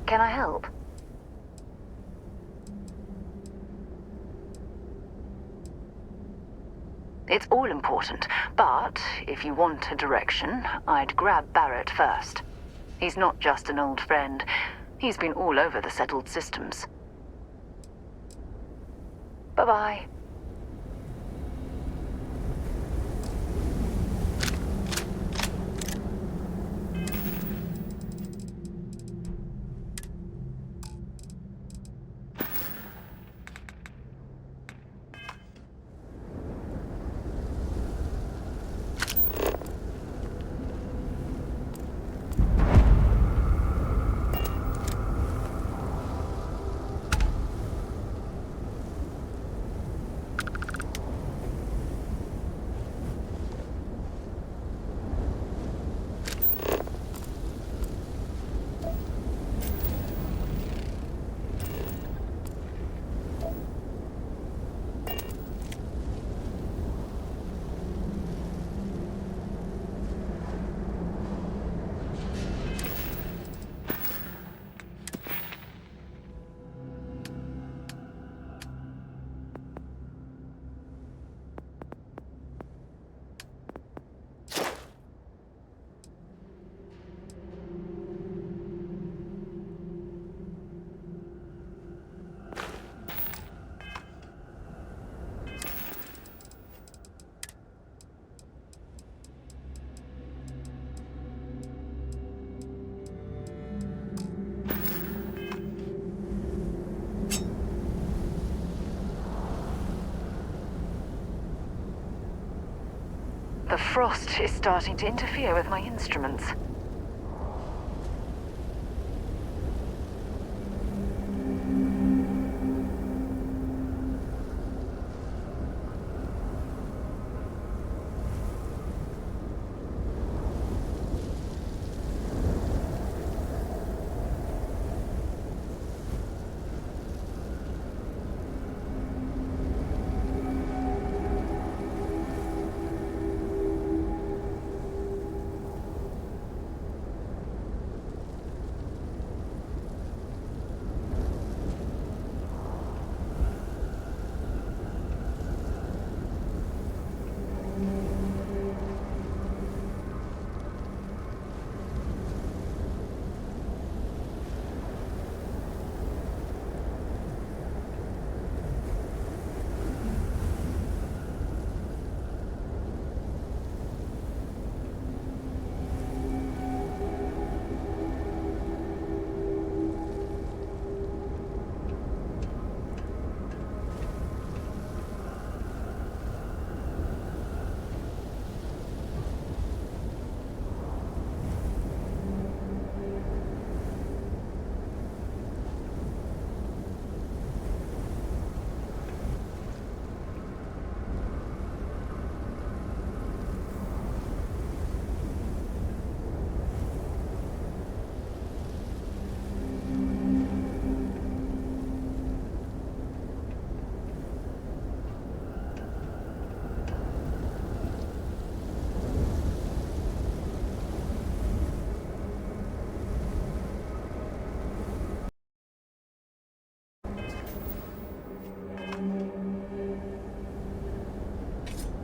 Can I help? It's all important, but if you want a direction, I'd grab Barrett first. He's not just an old friend. He's been all over the settled systems. Bye-bye. The frost is starting to interfere with my instruments.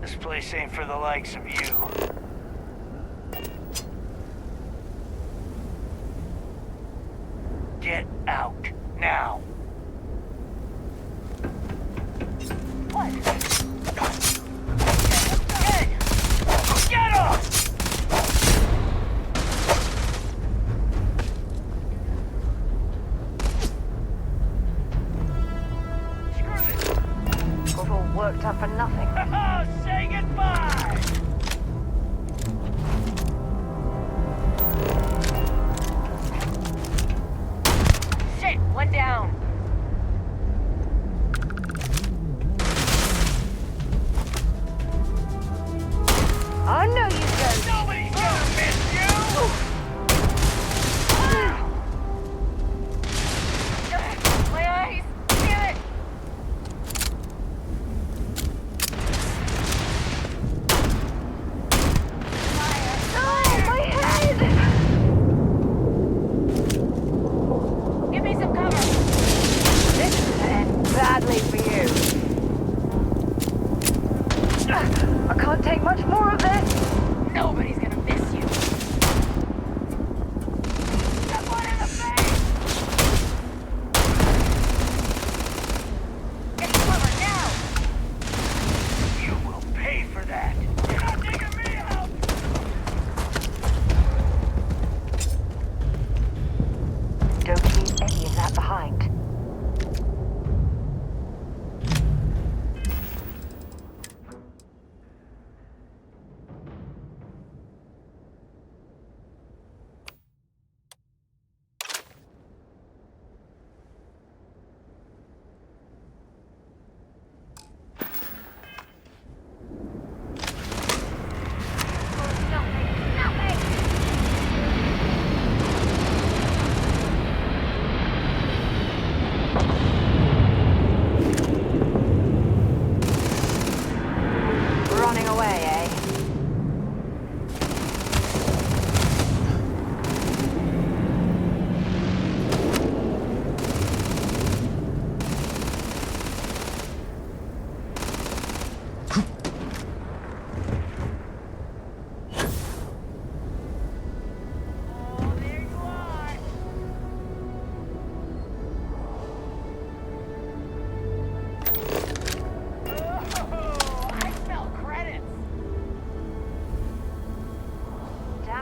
This place ain't for the likes of you. Get out, now. What? Get off! Screw this! Got all worked up for nothing. Say goodbye! Shit, one down. I know you don't. Nobody's gonna miss you! My eyes! Damn it!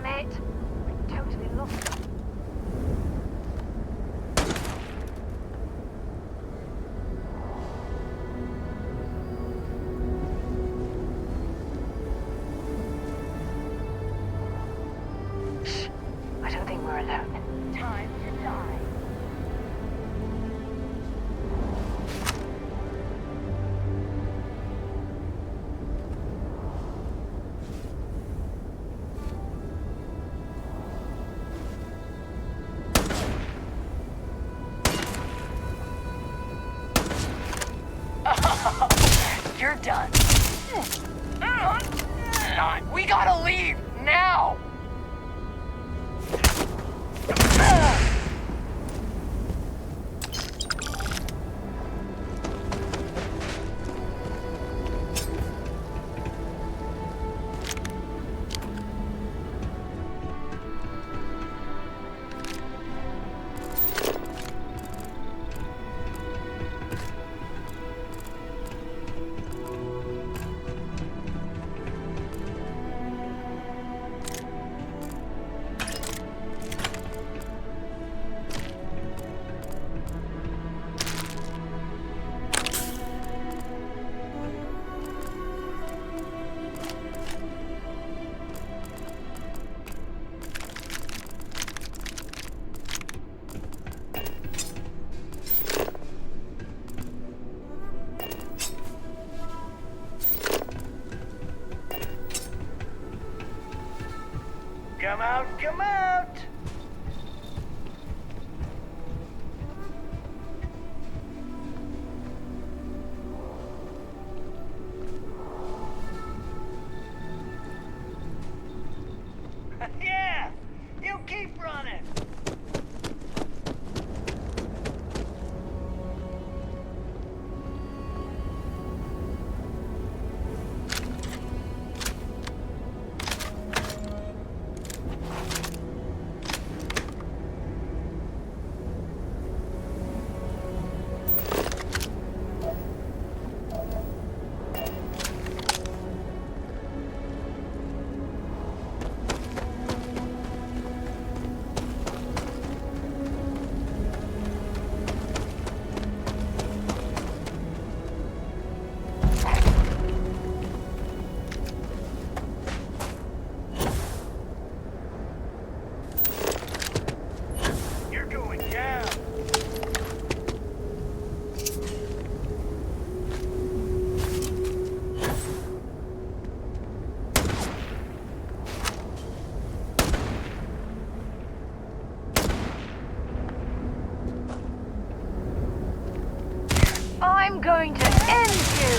Damn it! I totally lost it. Shh. I don't think we're alone. Time to die. You're done. We gotta leave now. Come out, come out! Yeah! You keep running! I'm going to end you!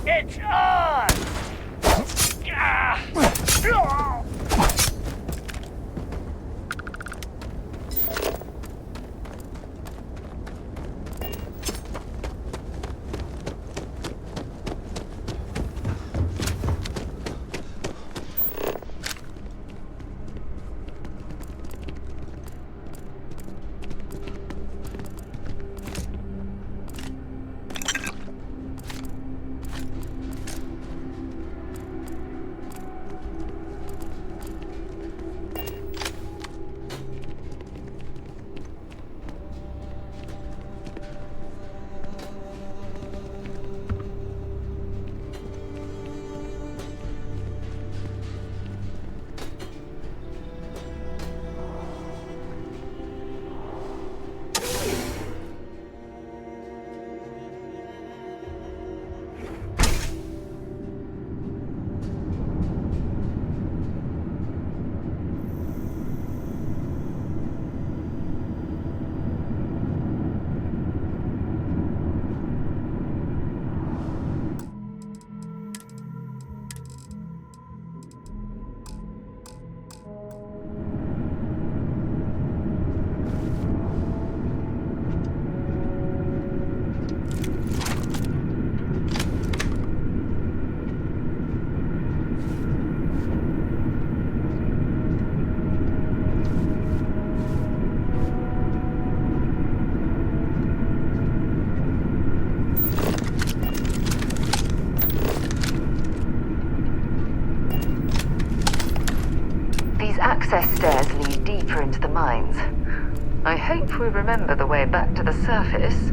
It's on! access stairs lead deeper into the mines. I hope we remember the way back to the surface.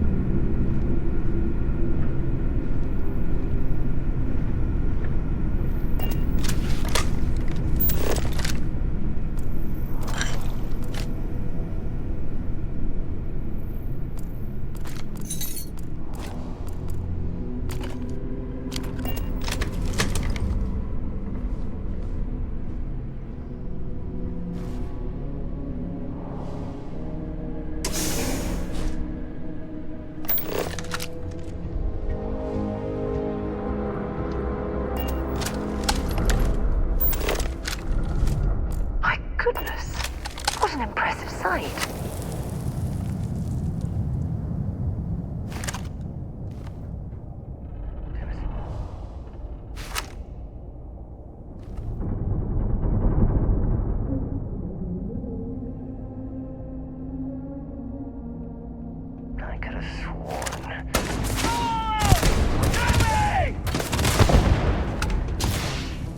Goodness, what an impressive sight. I could have sworn.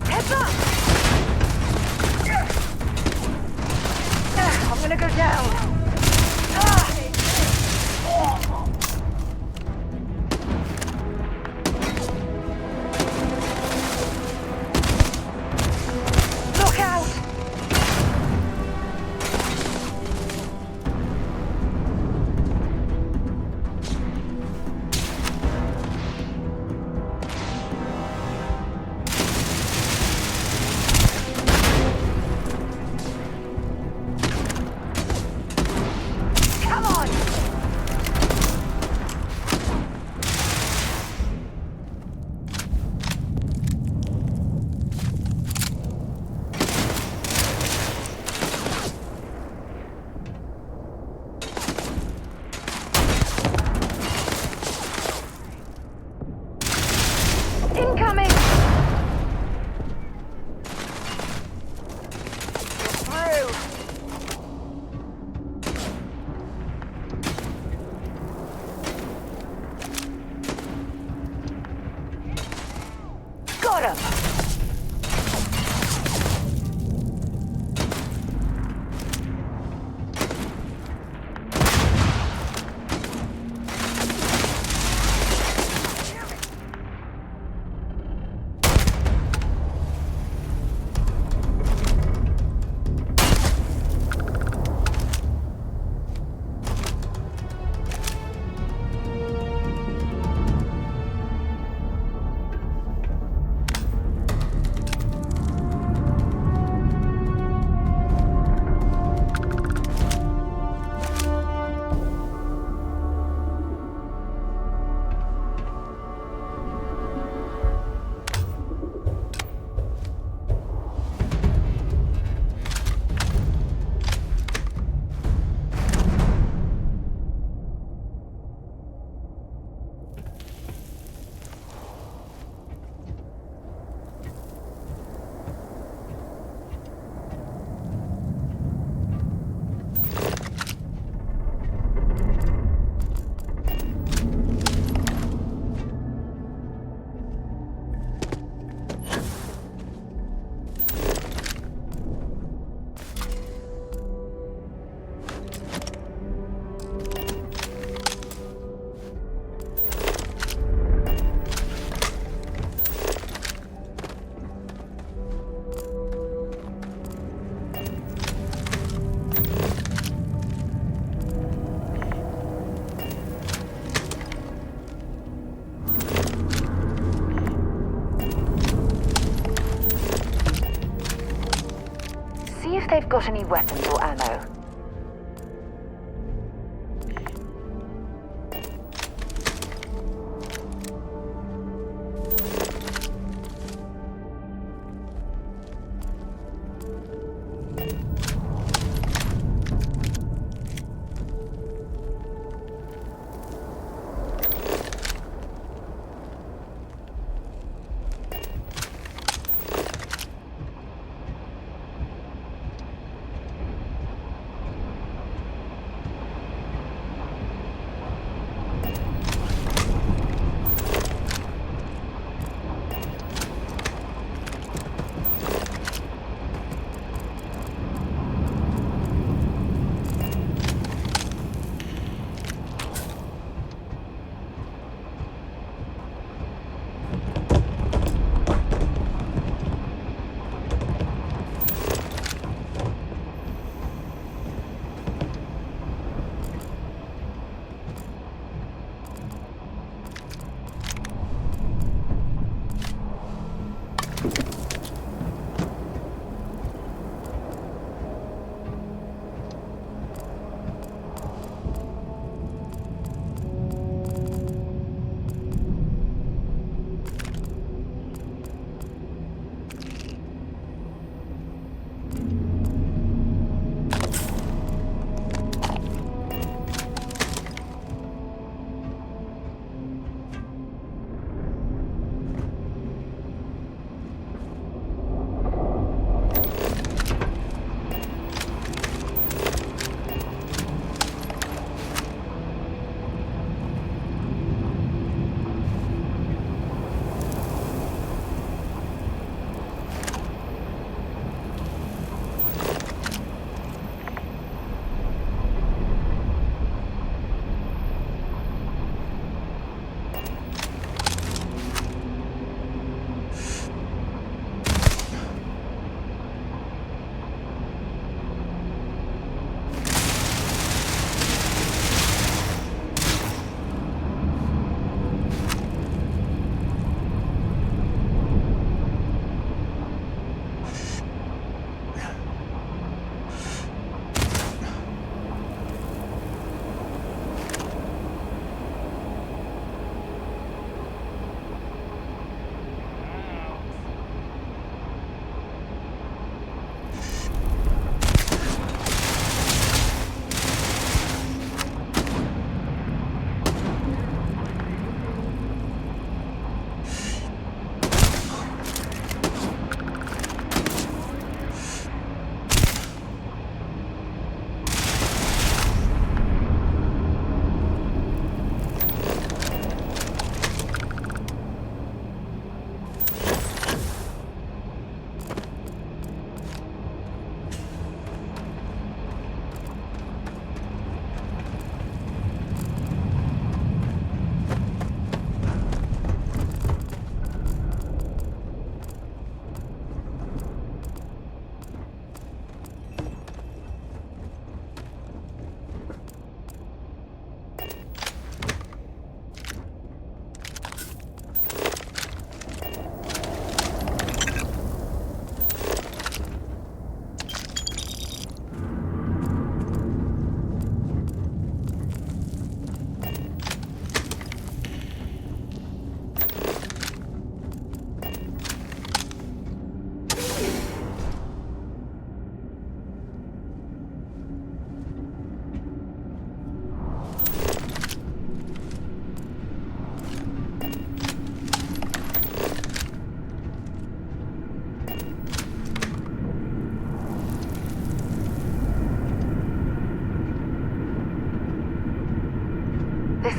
Heads up! I'm gonna go down. Look out! Incoming! Through! Got him! If they've got any weapons or ammo.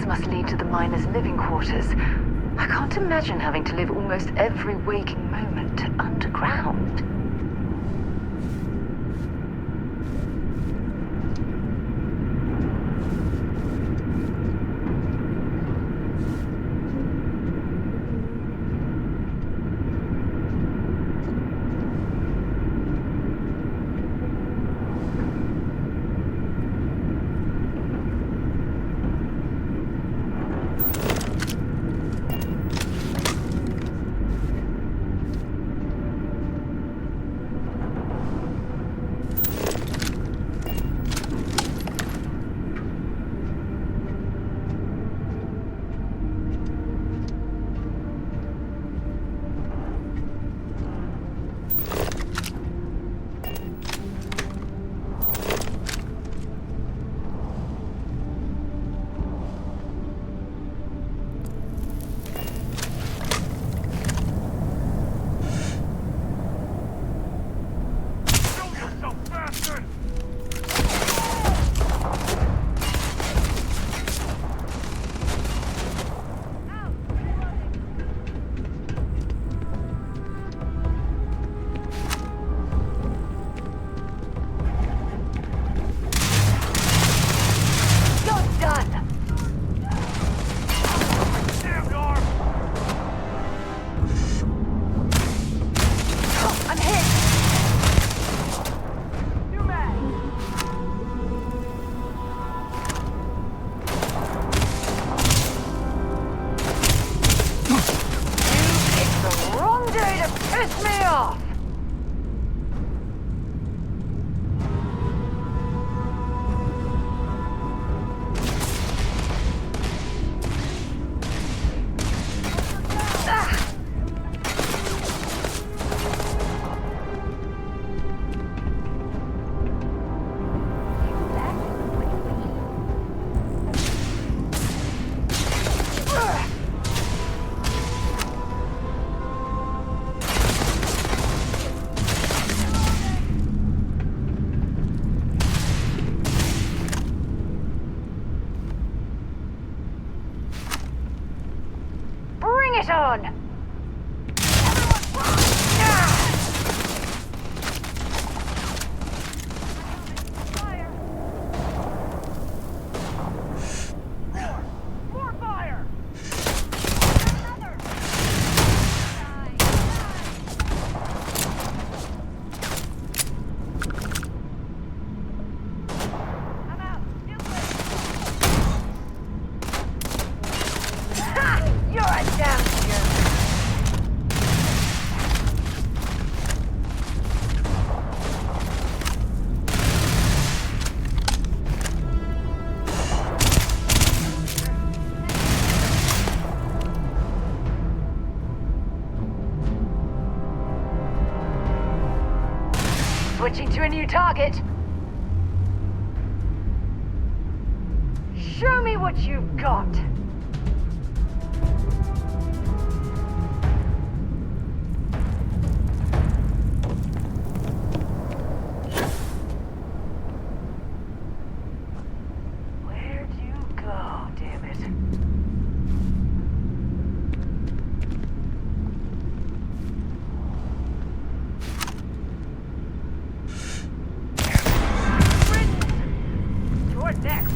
must lead to the miners' living quarters. I can't imagine having to live almost every waking moment underground. it on! Switching to a new target. Show me what you've got. Where'd you go, damn it? Next.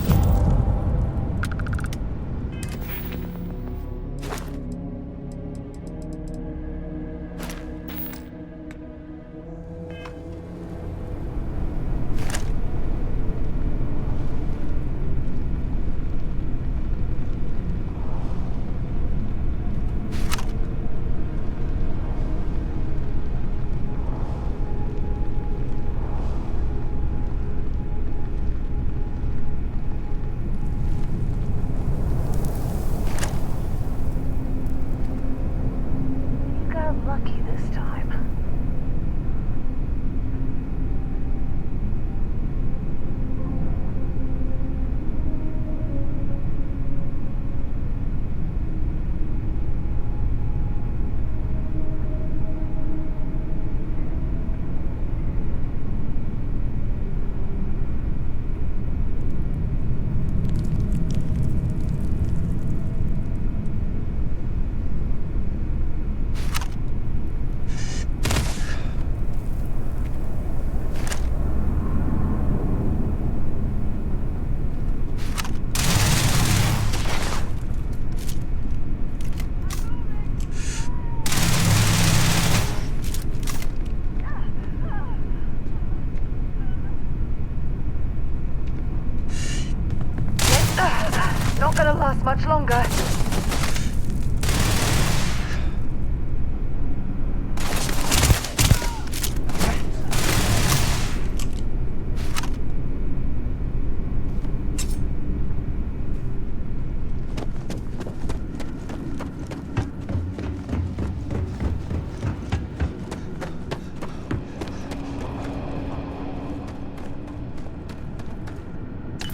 won't last much longer.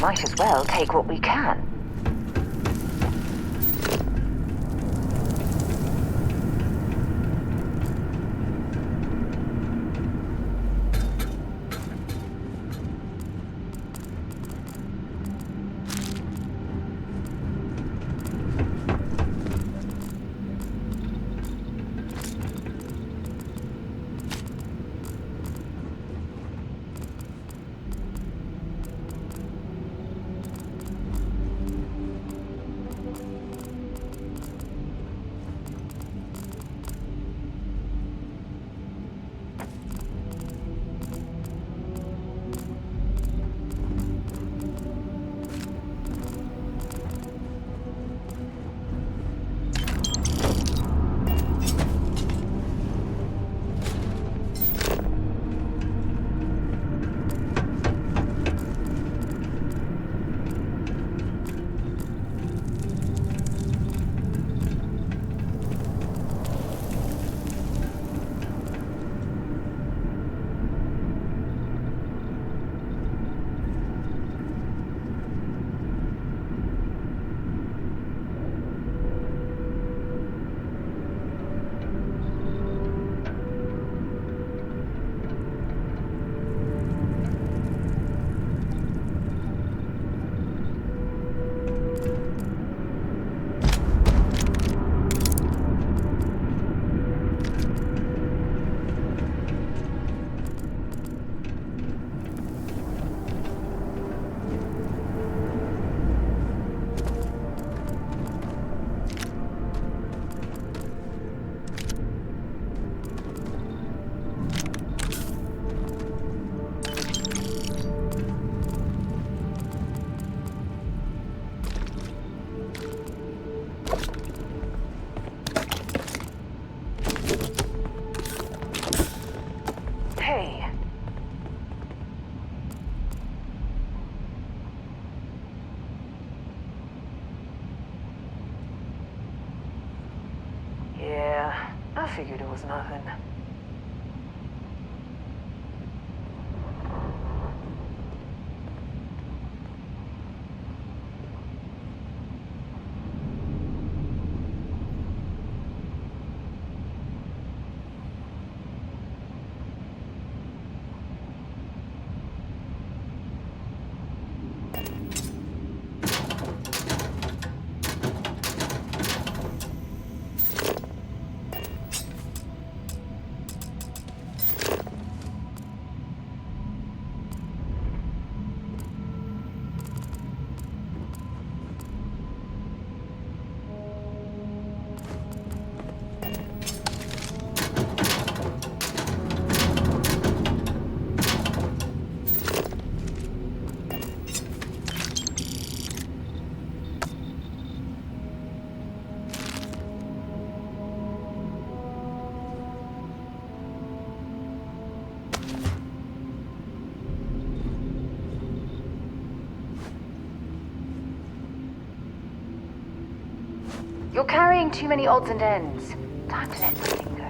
Might as well take what we can. Hey. Yeah, I figured it was nothing. You're carrying too many odds and ends. Time to let something go.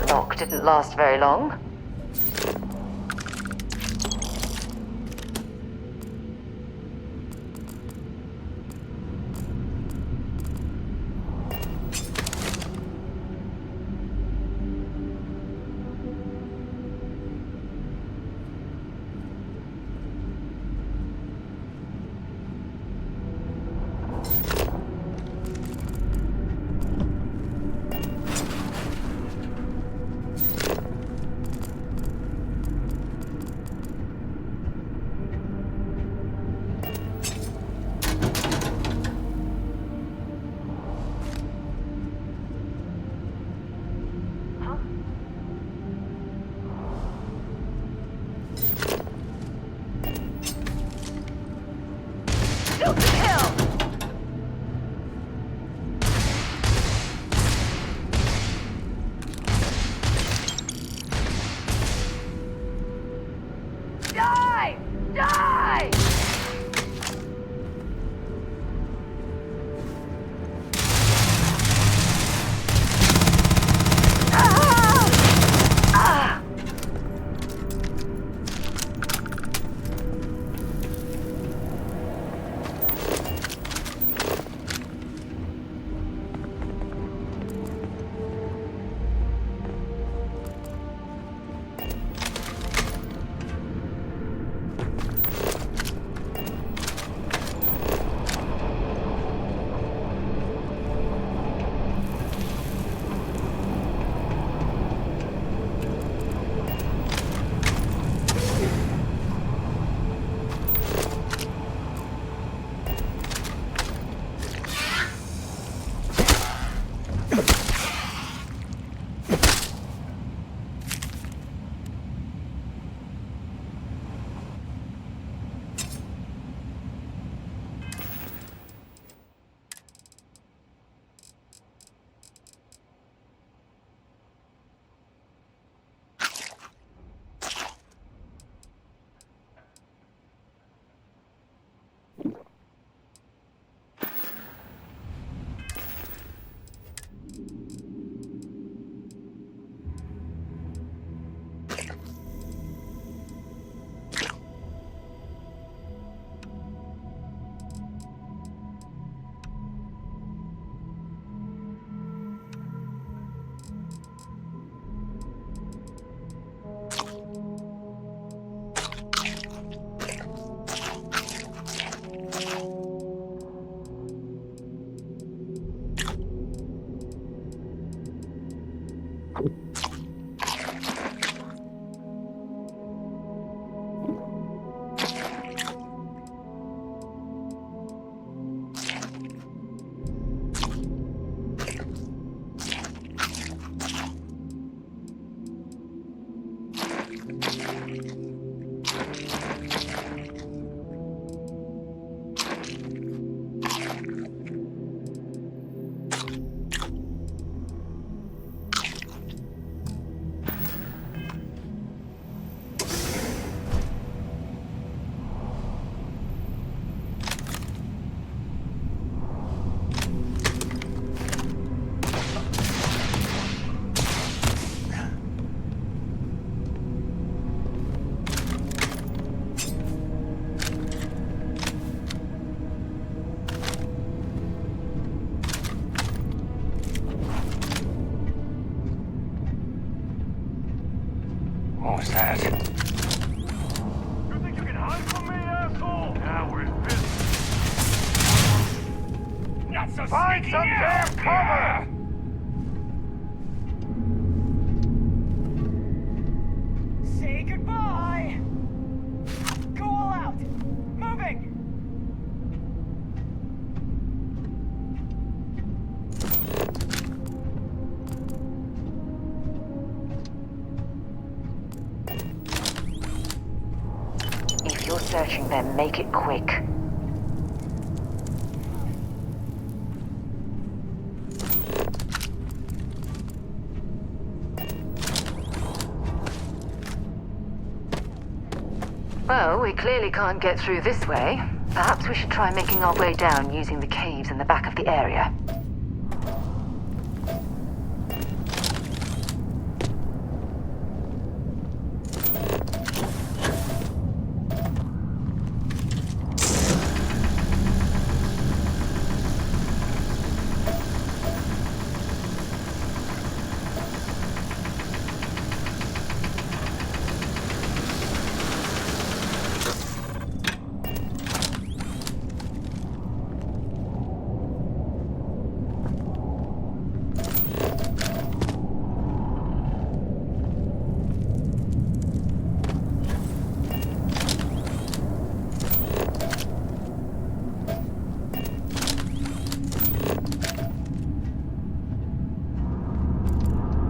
knock didn't last very long. What was that? You think you can hide from me, asshole? Now we're in business. Not so Find sneaky some now. damn cover! Say goodbye. Go all out. Moving. If you're searching them, make it quick. Well, we clearly can't get through this way. Perhaps we should try making our way down using the caves in the back of the area.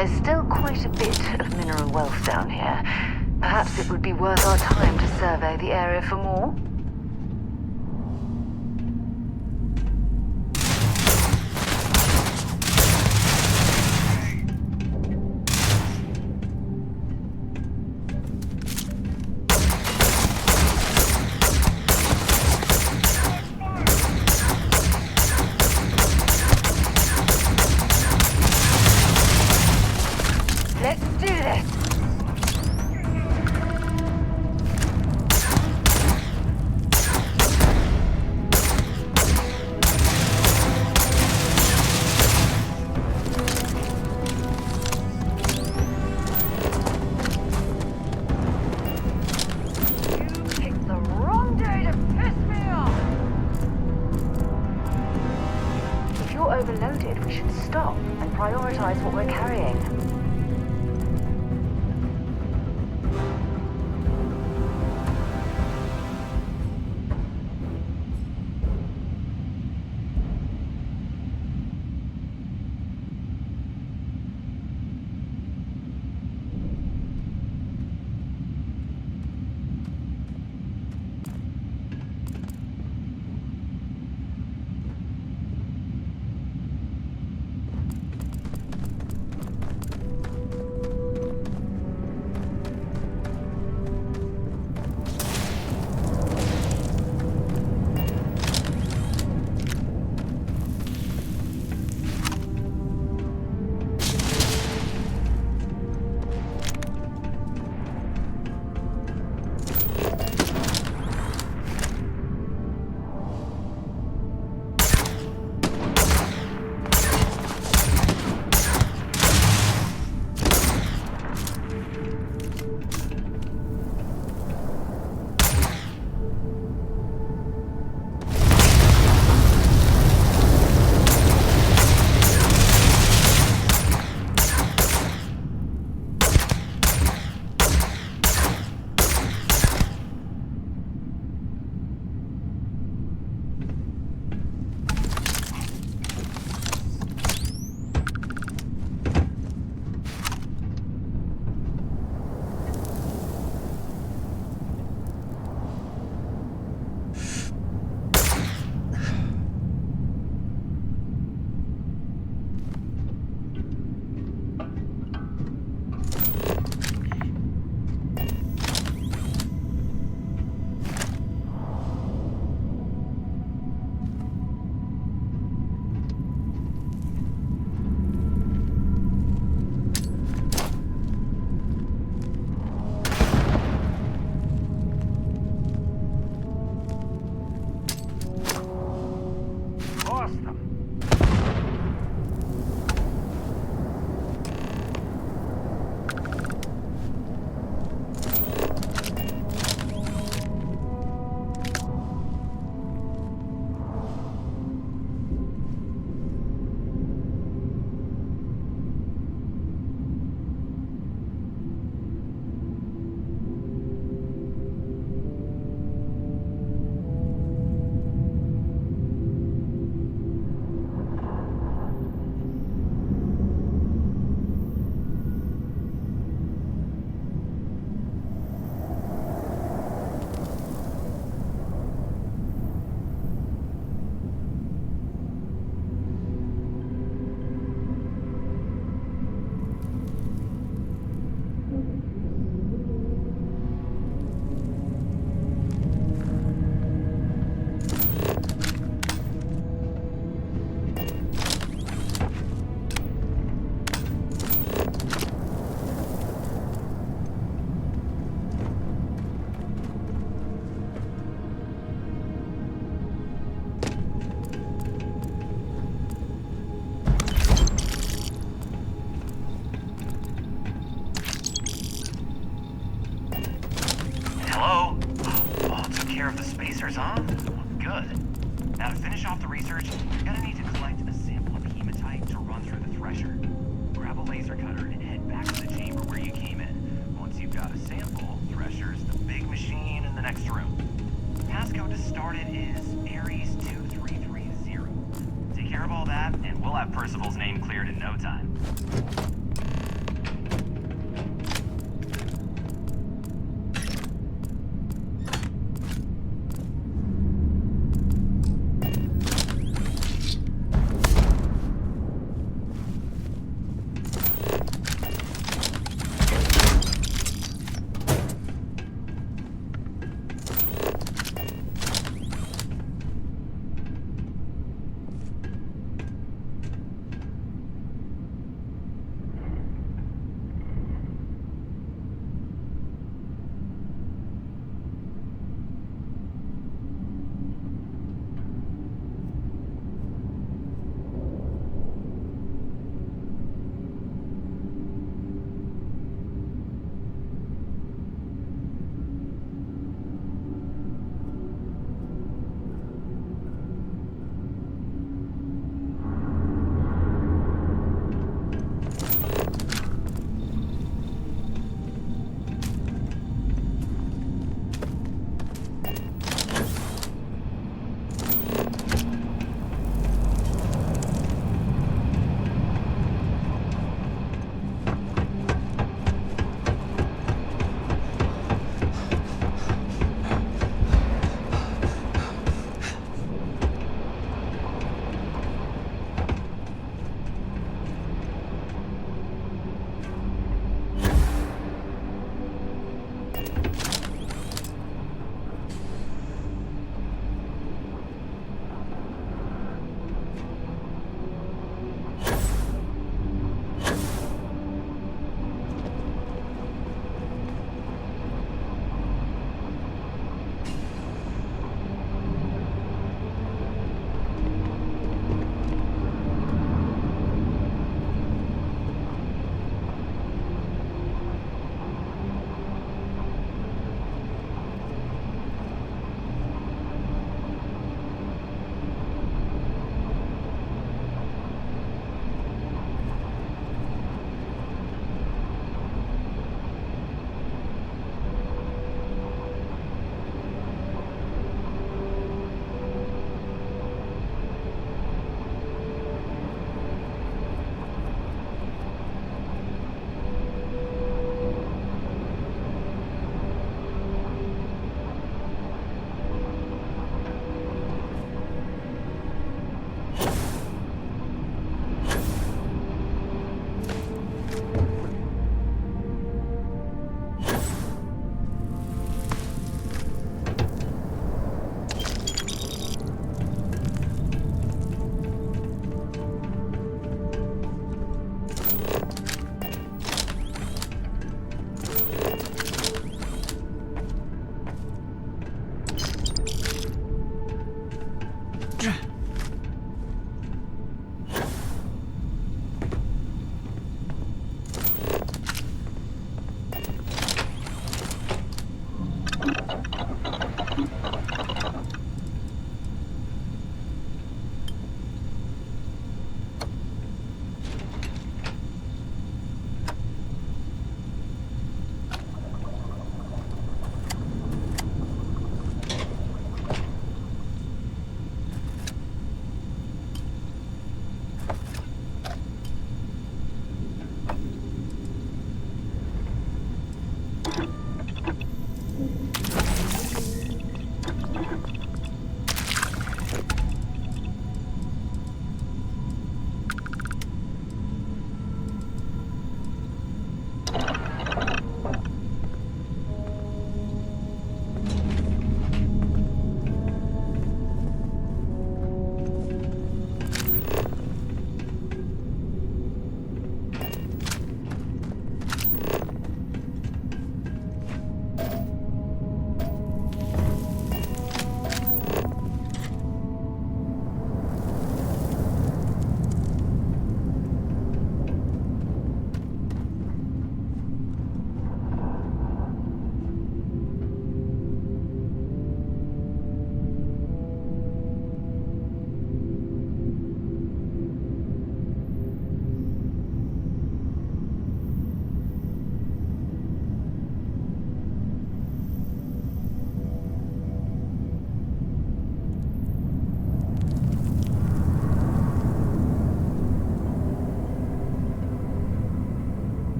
There's still quite a bit of mineral wealth down here. Perhaps it would be worth our time to survey the area for more? Overloaded, we should stop and prioritize what we're carrying.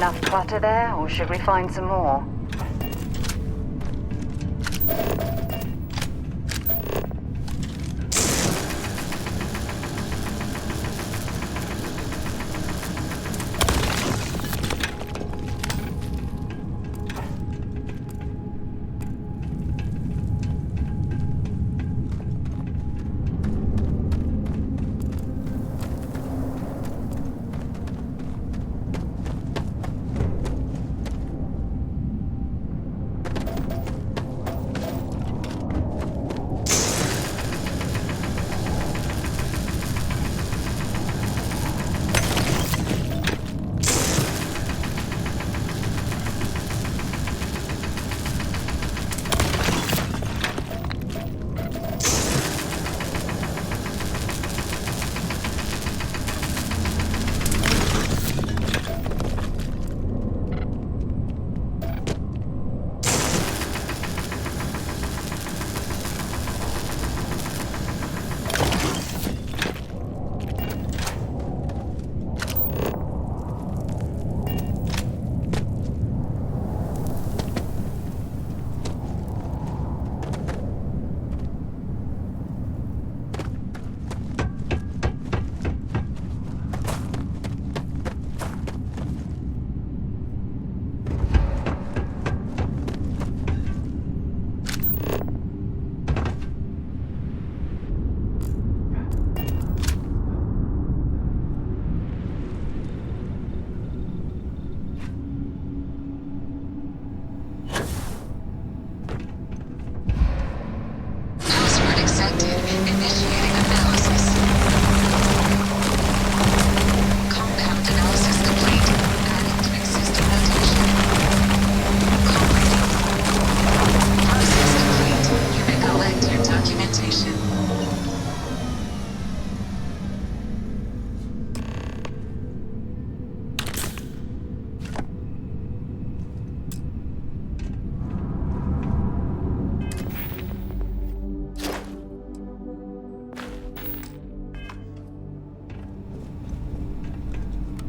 Enough clutter there, or should we find some more?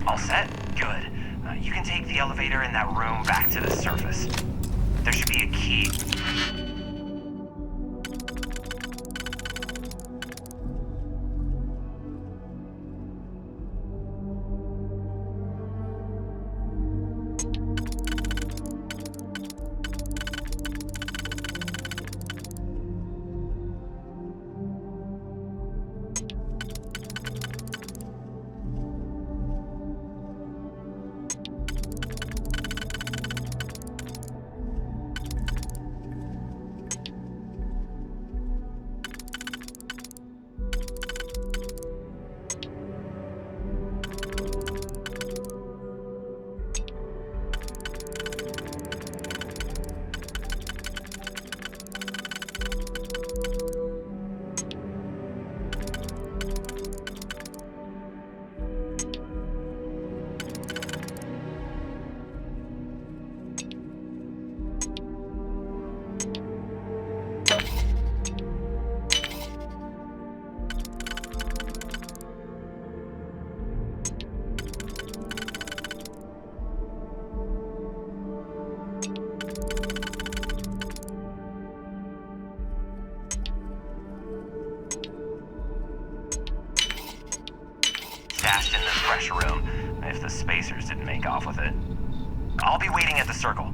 All set? Good. You can take the elevator in that room back to the surface. There should be a key. Stashed in this pressure room, if the spacers didn't make off with it. I'll be waiting at the circle.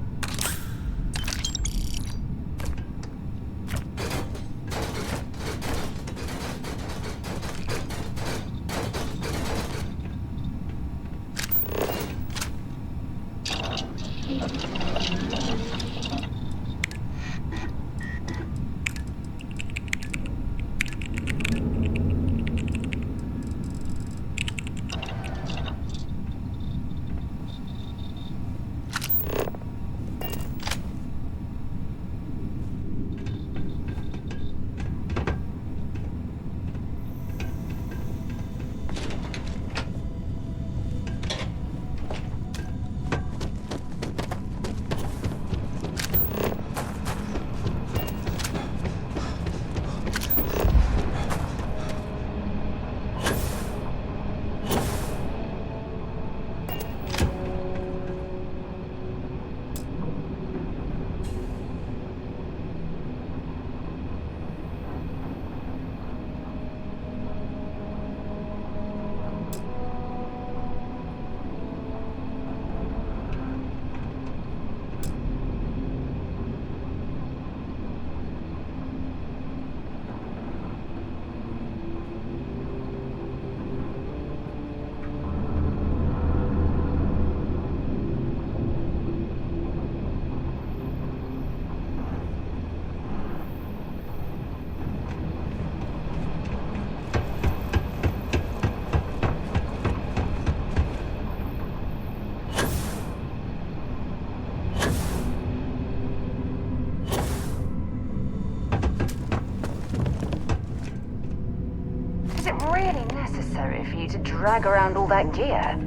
necessary for you to drag around all that gear.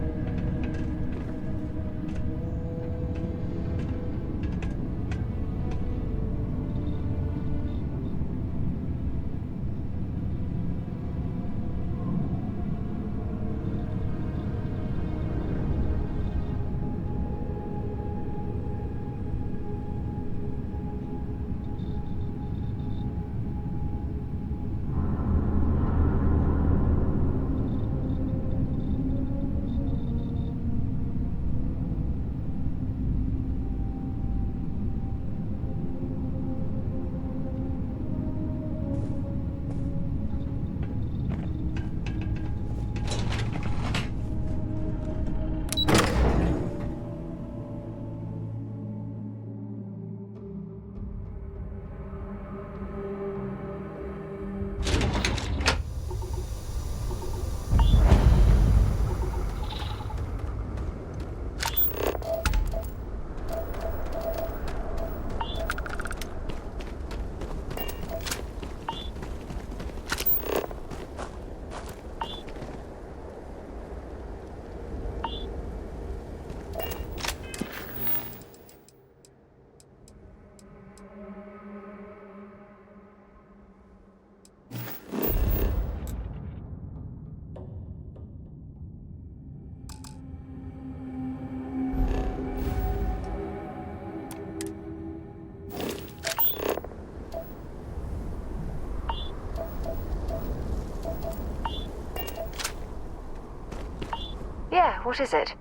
Yeah, what is it?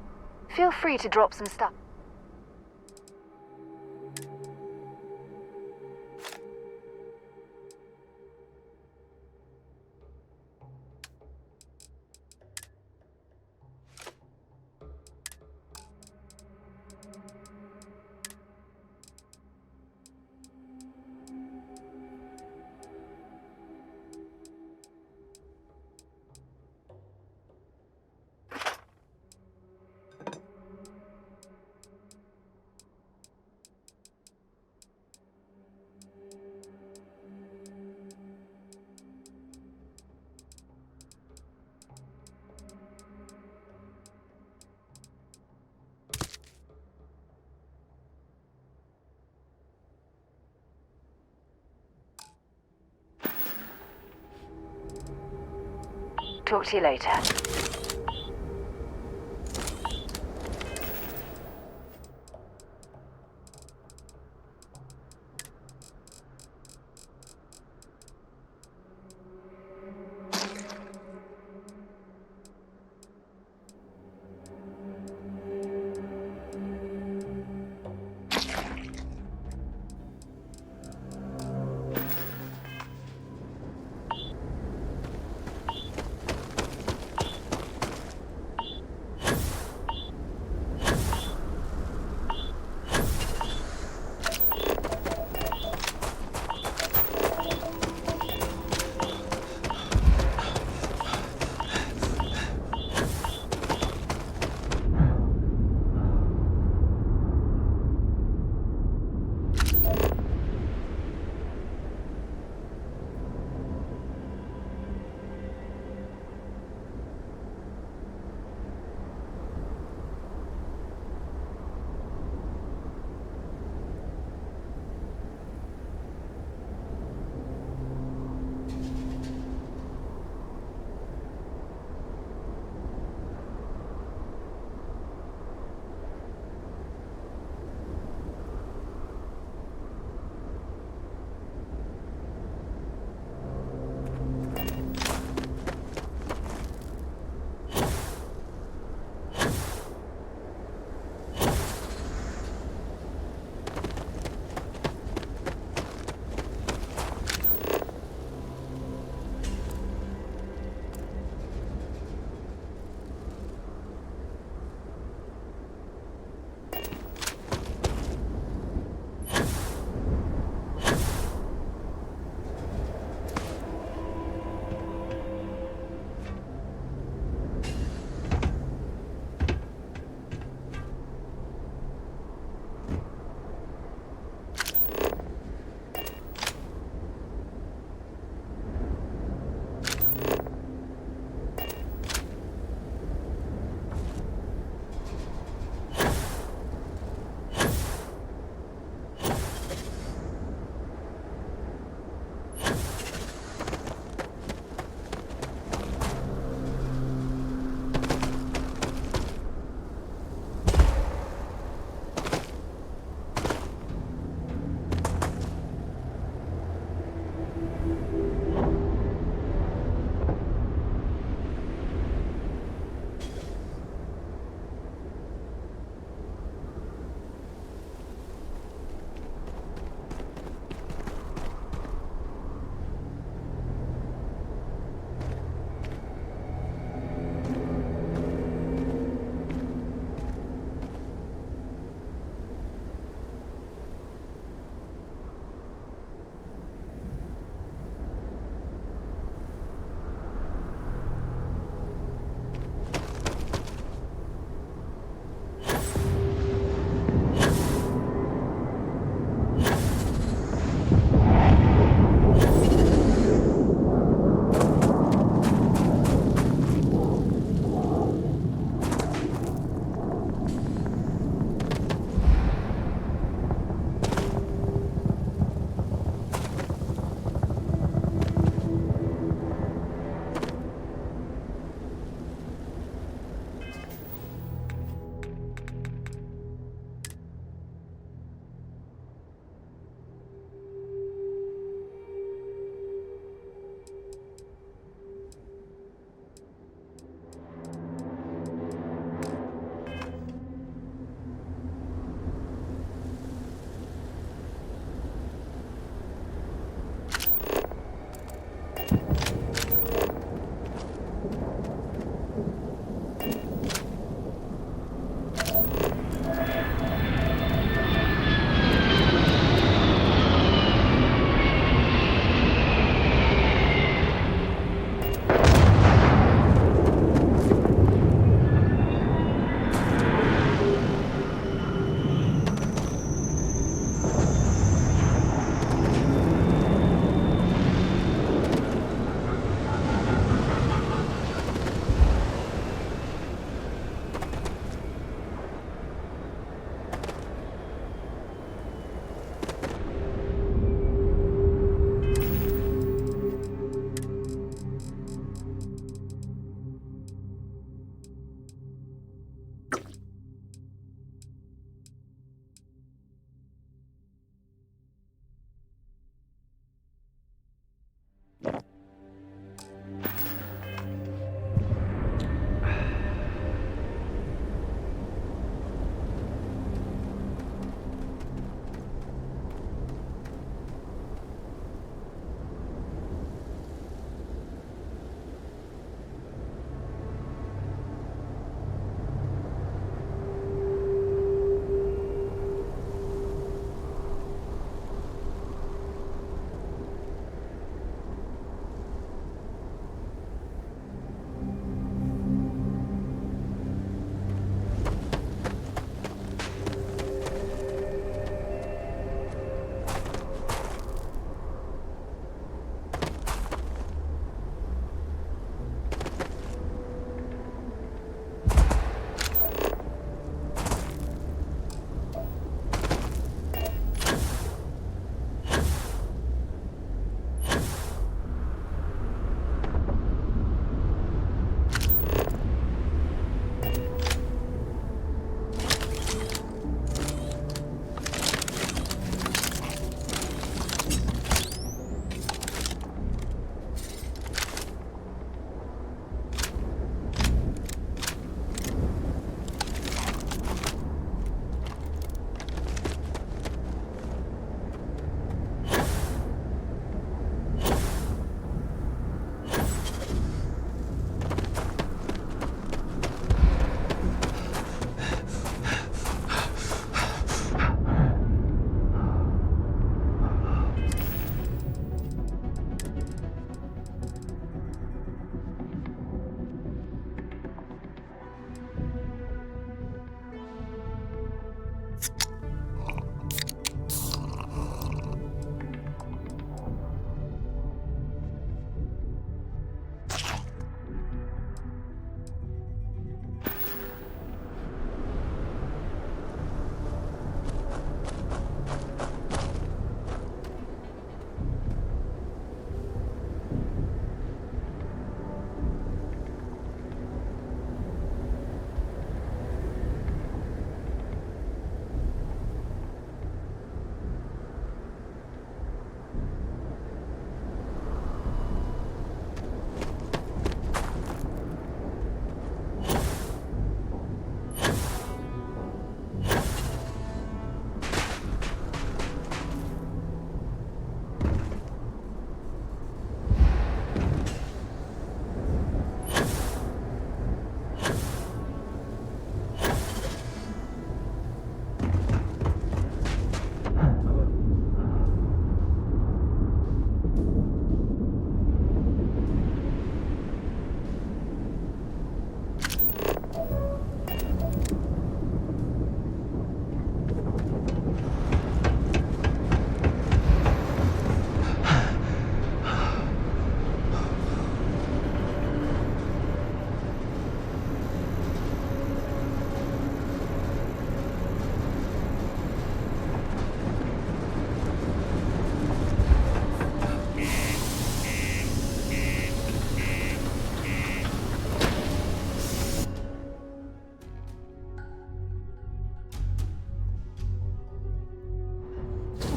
Feel free to drop some stuff. Talk to you later.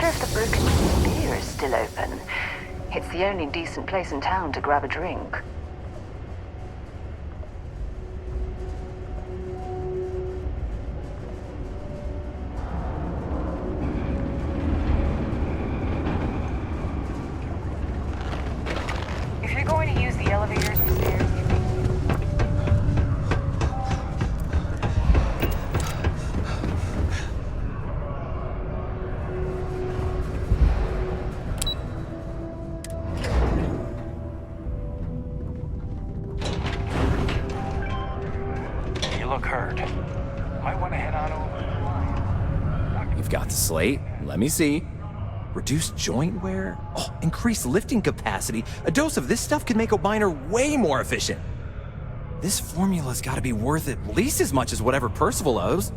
wonder if the Broken Spear is still open. It's the only decent place in town to grab a drink. If you're going to use the elevators or stairs, You look hurt. Might want to head on over to the line. You've got the slate. Let me see. Reduced joint wear? Oh, increased lifting capacity. A dose of this stuff could make a miner way more efficient. This formula's gotta be worth at least as much as whatever Percival owes.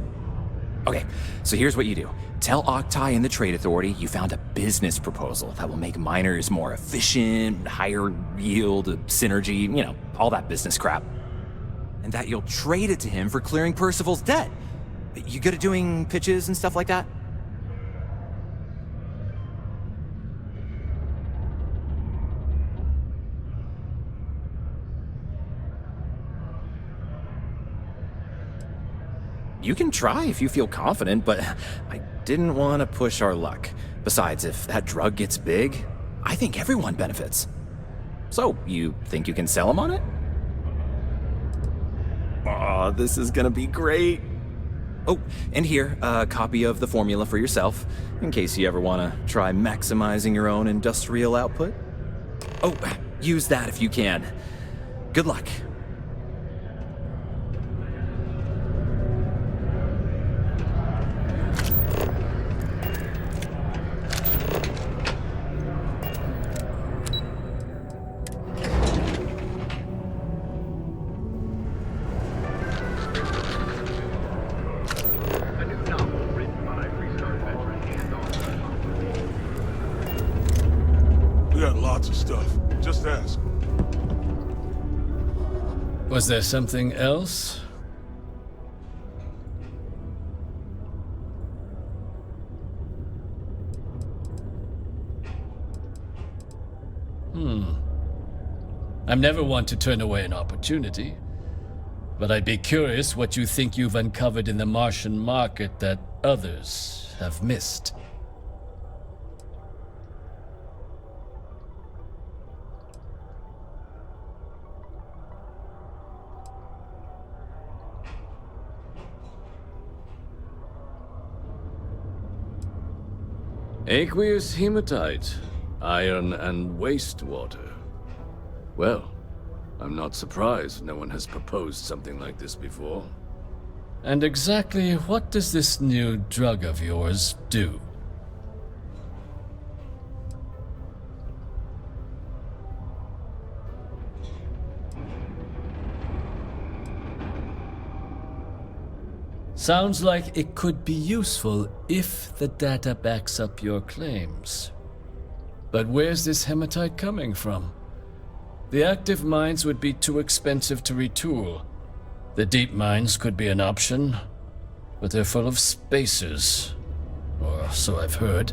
Okay, so here's what you do. Tell Octai and the Trade Authority you found a business proposal that will make miners more efficient, higher yield, synergy, you know, all that business crap. And that you'll trade it to him for clearing Percival's debt. You good at doing pitches and stuff like that? You can try if you feel confident, but I didn't want to push our luck. Besides, if that drug gets big, I think everyone benefits. So, you think you can sell him on it? Aw, this is gonna be great. Oh, and here, a copy of the formula for yourself, in case you ever want to try maximizing your own industrial output. Oh, use that if you can. Good luck. We got lots of stuff. Just ask. Was there something else? I'm never one to turn away an opportunity, but I'd be curious what you think you've uncovered in the Martian market that others have missed. Aqueous hematite, iron and wastewater. Well, I'm not surprised no one has proposed something like this before. And exactly what does this new drug of yours do? Sounds like it could be useful if the data backs up your claims. But where's this hematite coming from? The active mines would be too expensive to retool. The deep mines could be an option, but they're full of spacers, or so I've heard.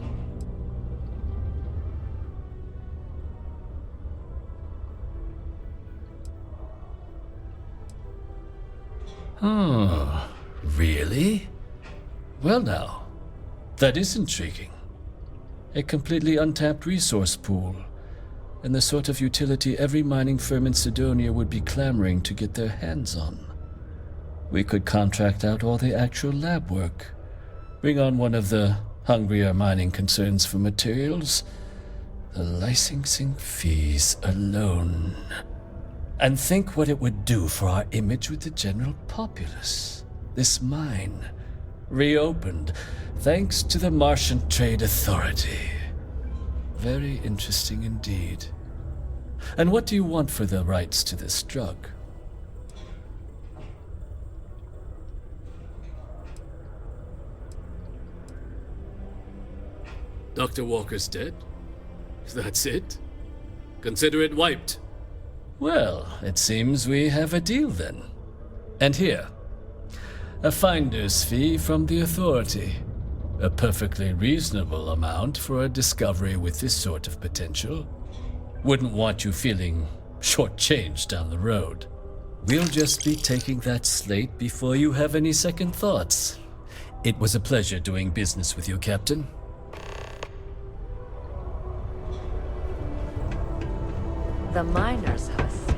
Really? Well now, that is intriguing. A completely untapped resource pool, and the sort of utility every mining firm in Sidonia would be clamoring to get their hands on. We could contract out all the actual lab work, bring on one of the hungrier mining concerns for materials, the licensing fees alone. And think what it would do for our image with the general populace. This mine, reopened thanks to the Martian Trade Authority. Very interesting indeed. And what do you want for the rights to this drug? Dr. Walker's dead? That's it? Consider it wiped. Well, it seems we have a deal then. And here, a finder's fee from the authority. A perfectly reasonable amount for a discovery with this sort of potential. Wouldn't want you feeling shortchanged down the road. We'll just be taking that slate before you have any second thoughts. It was a pleasure doing business with you, Captain. The miners have a seat.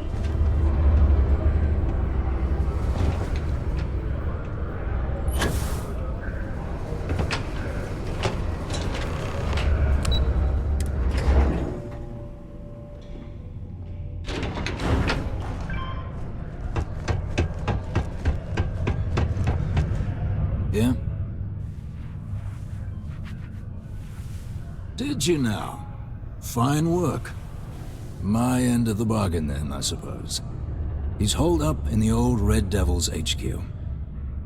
Yeah? Did you now? Fine work. My end of the bargain then, I suppose. He's holed up in the old Red Devil's HQ.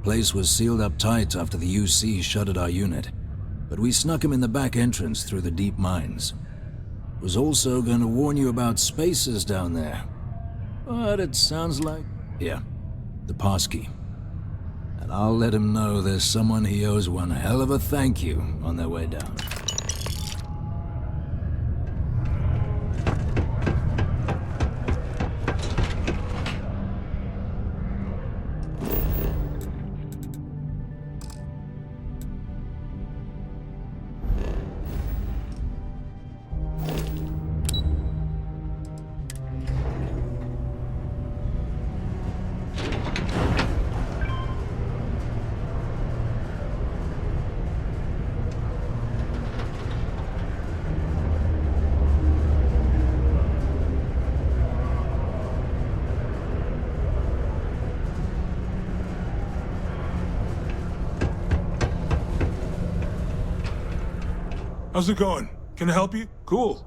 Place was sealed up tight after the UC shuttered our unit, but we snuck him in the back entrance through the deep mines. Was also going to warn you about spacers down there. But it sounds like... yeah, the passkey. And I'll let him know there's someone he owes one hell of a thank you on their way down. How's it going? Can I help you? Cool.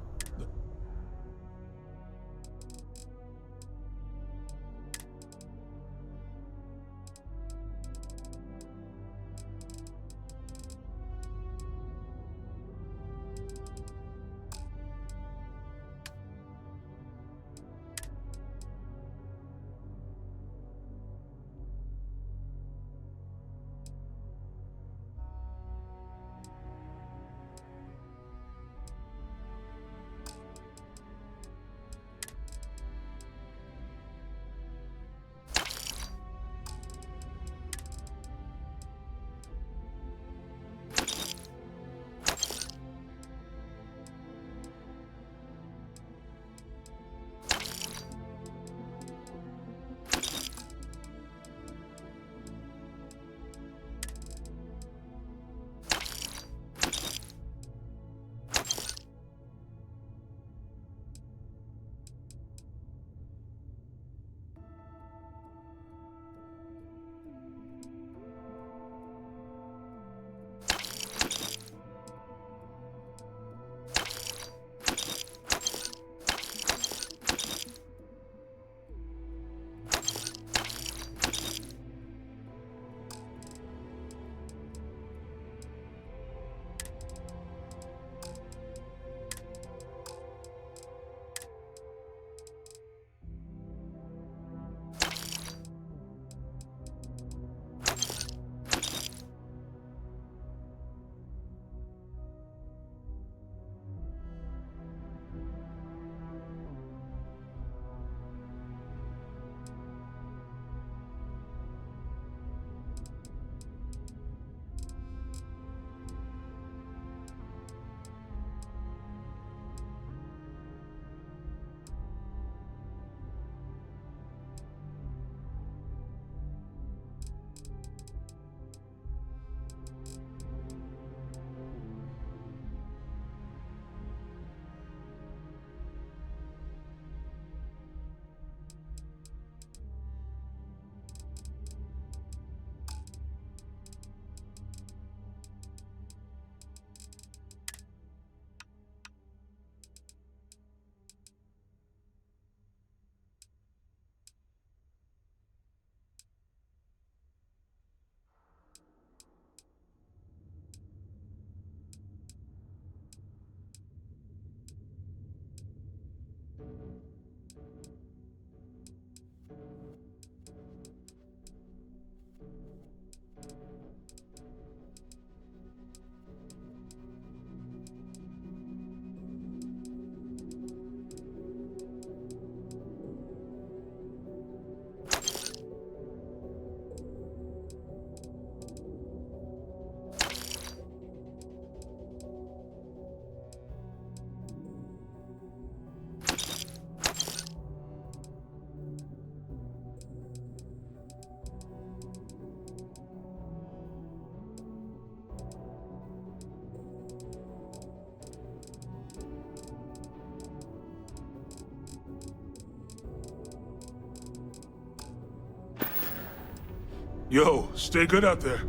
Yo, stay good out there.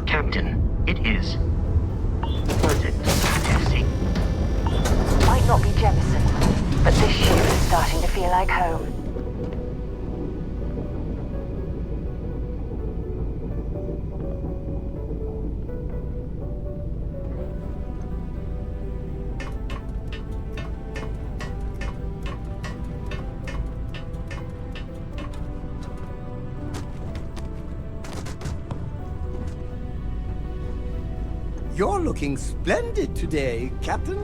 Captain, it is. Was it fantastic? Might not be Jemison, but this ship is starting to feel like home. You're looking splendid today, Captain.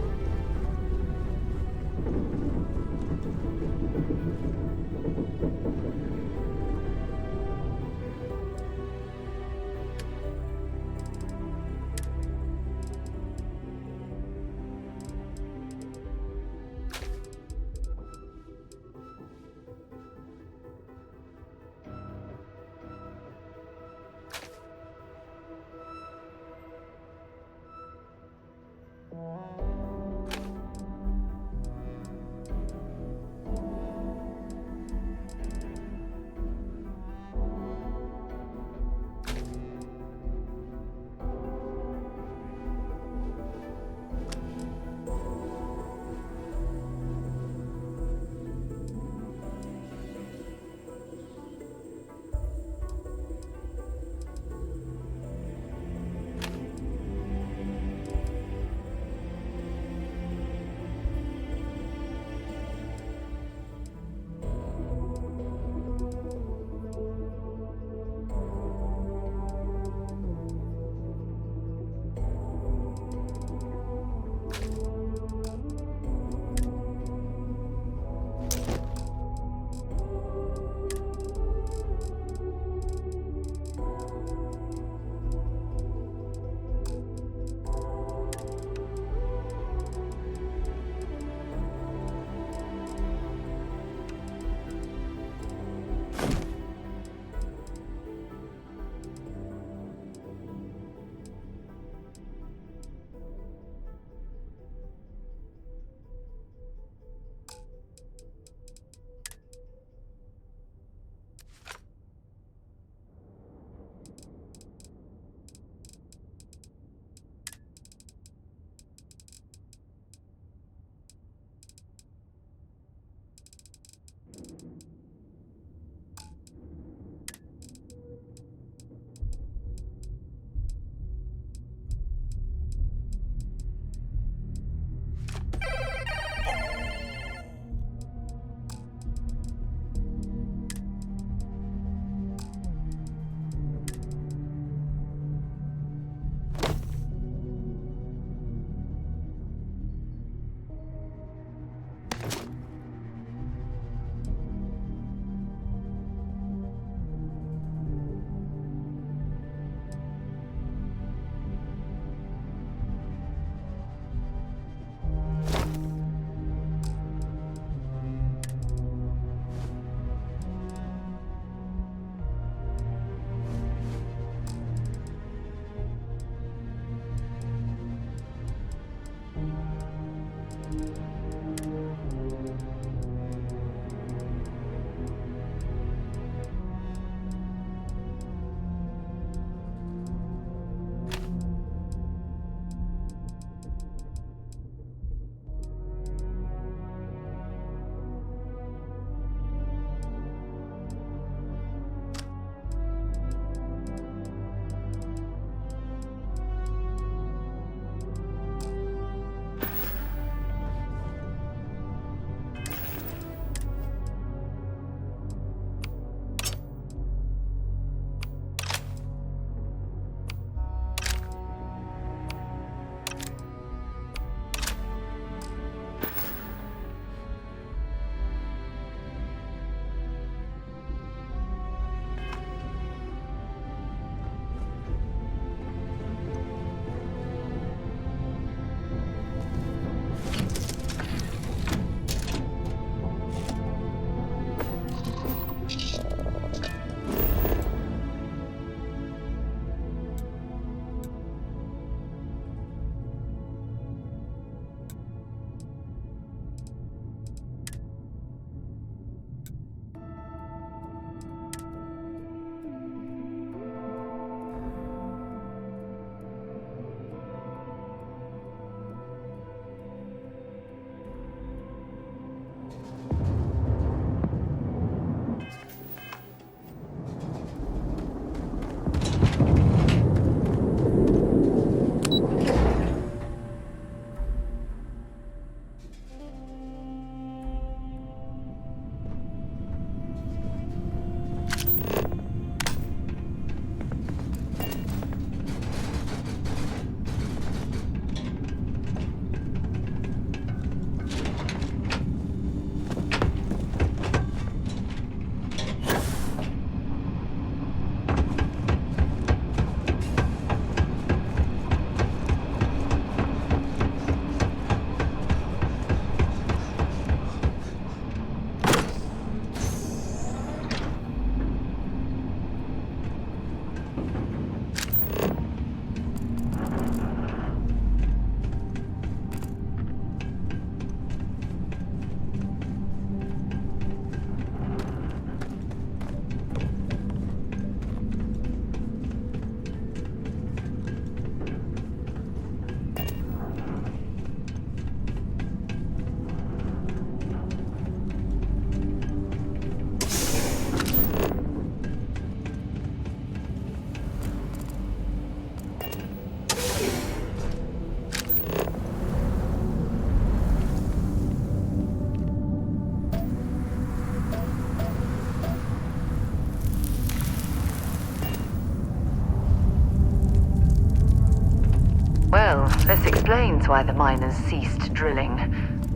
this explains why the miners ceased drilling.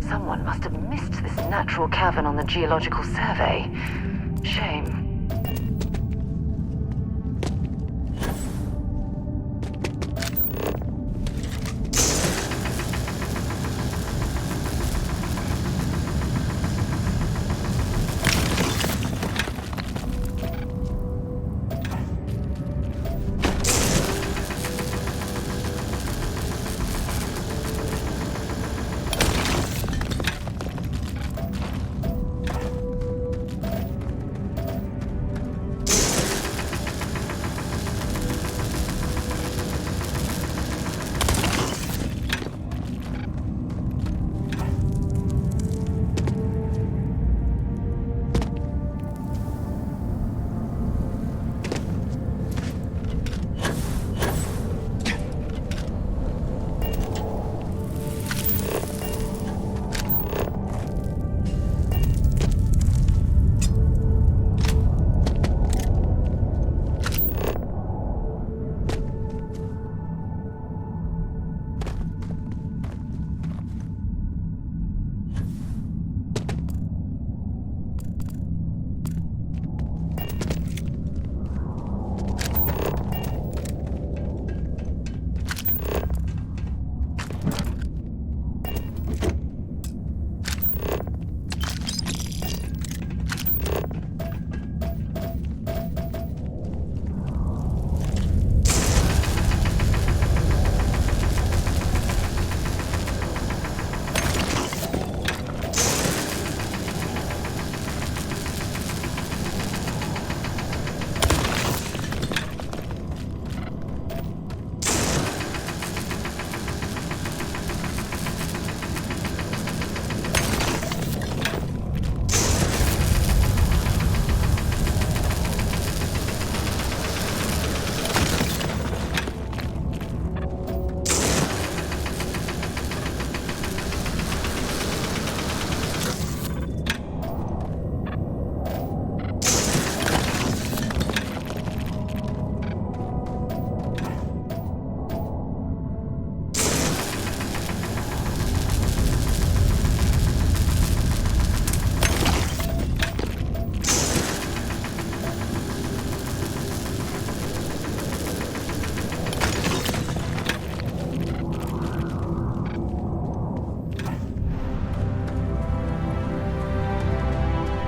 Someone must have missed this natural cavern on the geological survey. Shame.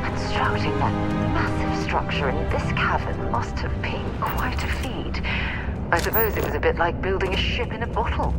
Constructing that massive structure in this cavern must have been quite a feat. I suppose it was a bit like building a ship in a bottle.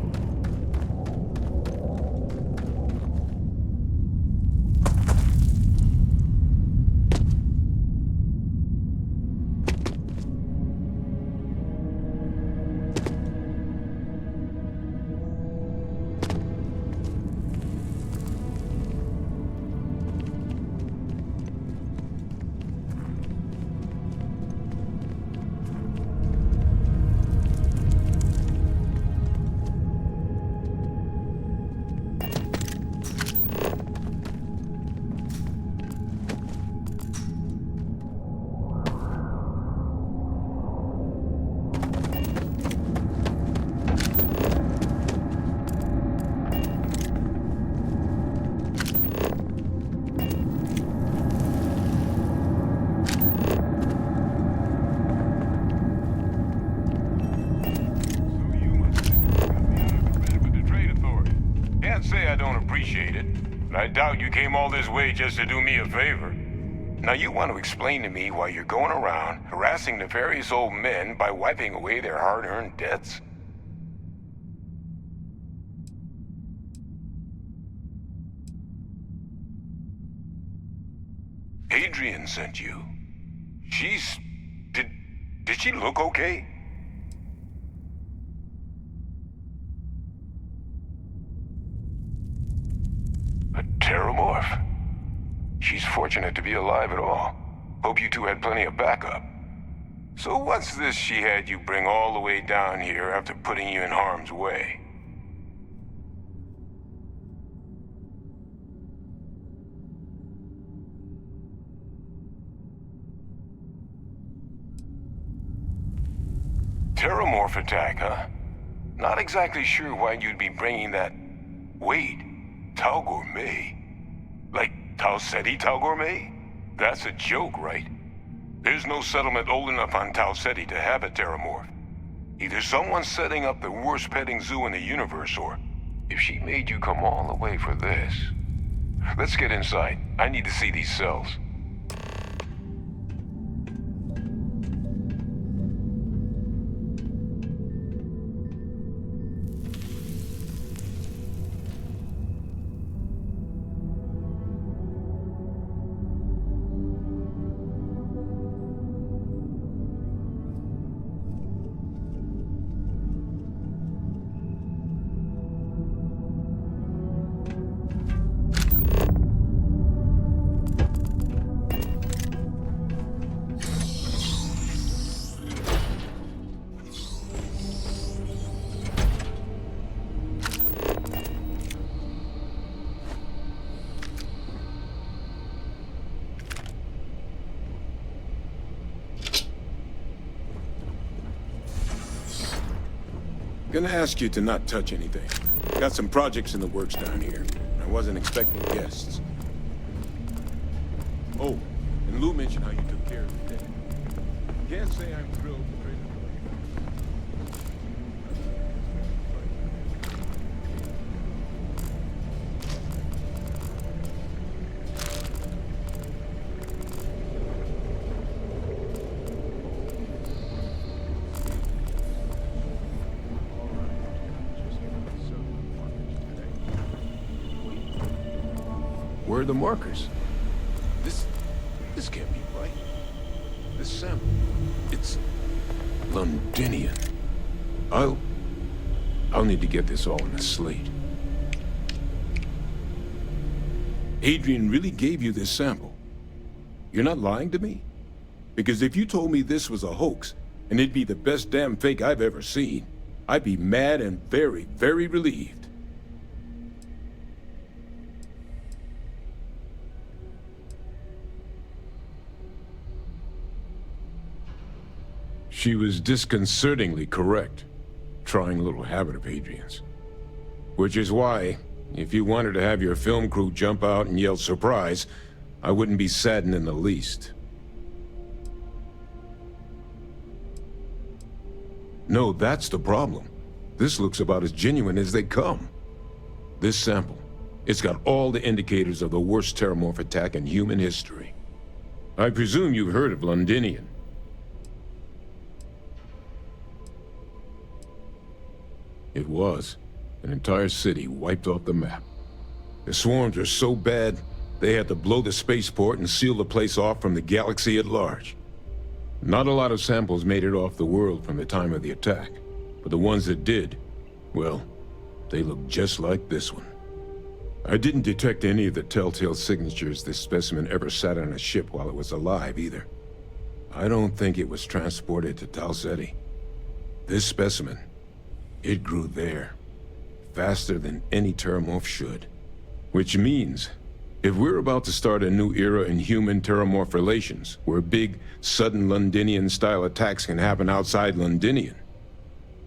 I doubt you came all this way just to do me a favor. Now you want to explain to me why you're going around harassing nefarious old men by wiping away their hard-earned debts? Adrian sent you. Did she look okay? A terramorph. She's fortunate to be alive at all. Hope you two had plenty of backup. So what's this she had you bring all the way down here after putting you in harm's way? Terramorph attack, huh? Not exactly sure why you'd be bringing that... Wait, Tau Gourmet? Like Tau Ceti Tau Gourmet? That's a joke, right? There's no settlement old enough on Tau Ceti to have a Terramorph. Either someone's setting up the worst petting zoo in the universe, or if she made you come all the way for this... Let's get inside. I need to see these cells. Gonna ask you to not touch anything. Got some projects in the works down here. I wasn't expecting guests. Oh, and Lou mentioned how you took care of the dead. Can't say I'm thrilled to trade it away. Where are the markers? This can't be right. This sample, it's Londinian. I'll need to get this all in a slate. Adrian really gave you this sample. You're not lying to me? Because if you told me this was a hoax, and it'd be the best damn fake I've ever seen, I'd be mad and very, very relieved. She was disconcertingly correct, trying a little habit of Adrian's. Which is why, if you wanted to have your film crew jump out and yell surprise, I wouldn't be saddened in the least. No, that's the problem. This looks about as genuine as they come. This sample, it's got all the indicators of the worst Terramorph attack in human history. I presume you've heard of Londinian. It was. An entire city wiped off the map. The swarms were so bad, they had to blow the spaceport and seal the place off from the galaxy at large. Not a lot of samples made it off the world from the time of the attack, but the ones that did, well, they look just like this one. I didn't detect any of the telltale signatures this specimen ever sat on a ship while it was alive, either. I don't think it was transported to Tau Ceti. This specimen, it grew there, faster than any Terramorph should. Which means, if we're about to start a new era in human-Terramorph relations, where big, sudden Londinian-style attacks can happen outside Londinian,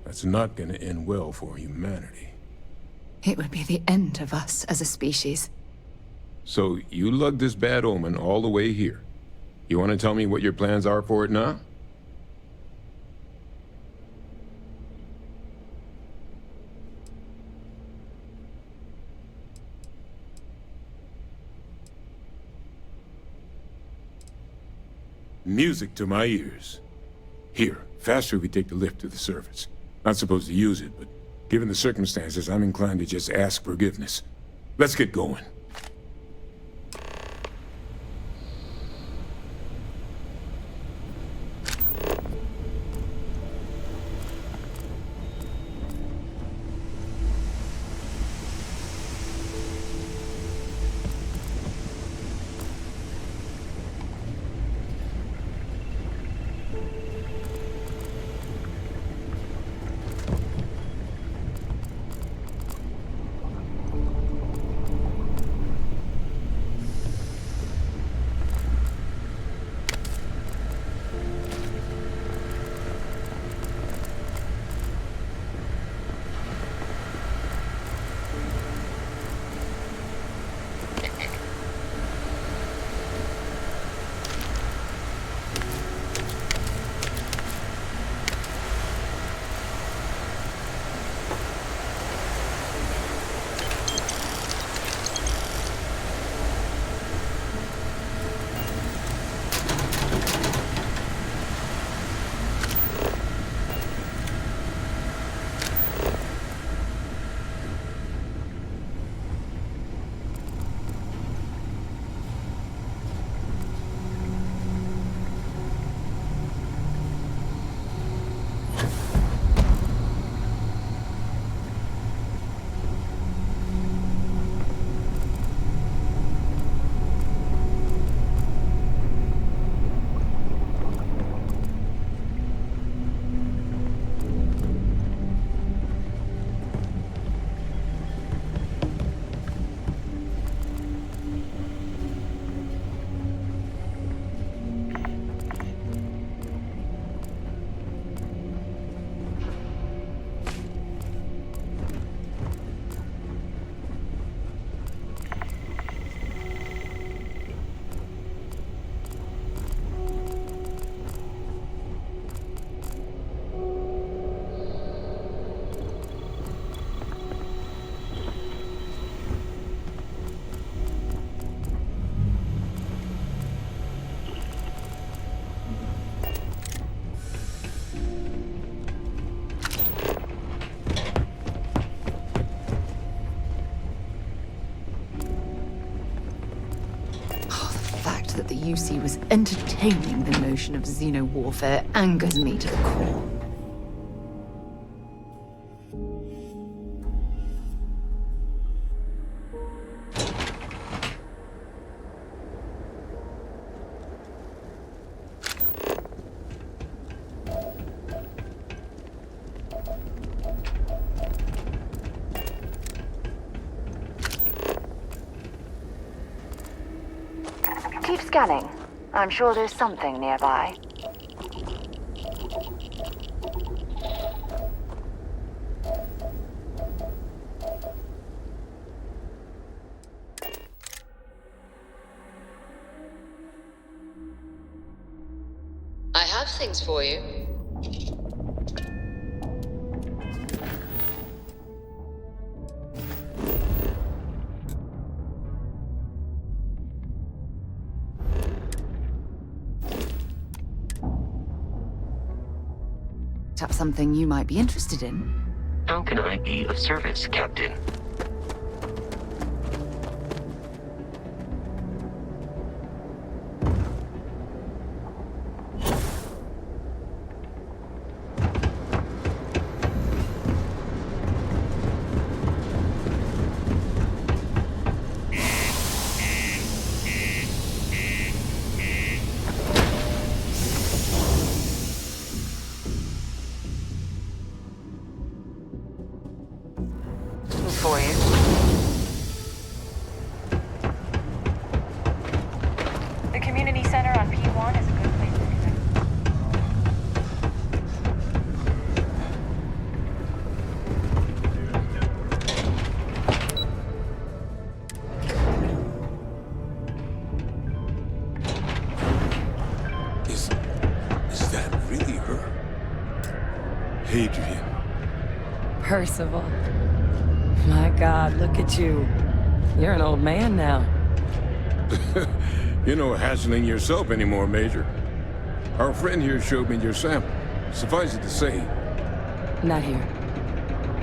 that's not gonna end well for humanity. It would be the end of us as a species. So, you lugged this bad omen all the way here. You want to tell me what your plans are for it now? Music to my ears. Here, faster we take the lift to the surface. Not supposed to use it, but given the circumstances, I'm inclined to just ask forgiveness. Let's get going. UC was entertaining the notion of xeno-warfare angers me to the core. Keep scanning. I'm sure there's something nearby. I have things for you. Perhaps something you might be interested in. How can I be of service, Captain? For you. The community center on P1 is a good place to connect. Is that really her? Hadrian. Percival. My God, look at you. You're an old man now. You're no hassling yourself anymore, Major. Our friend here showed me your sample. Suffice it to say... Not here.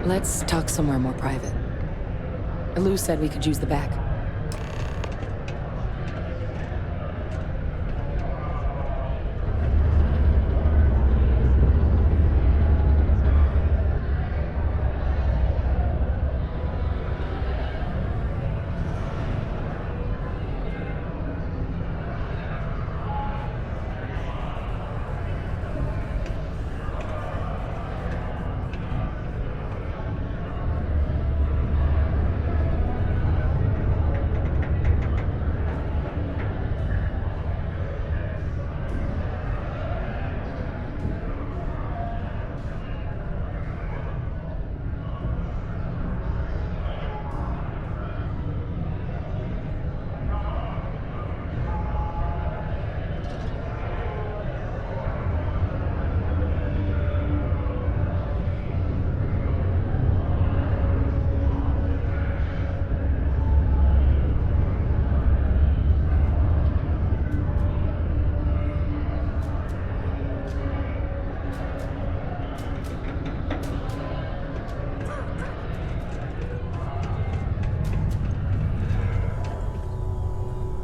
Let's talk somewhere more private. Lou said we could use the back.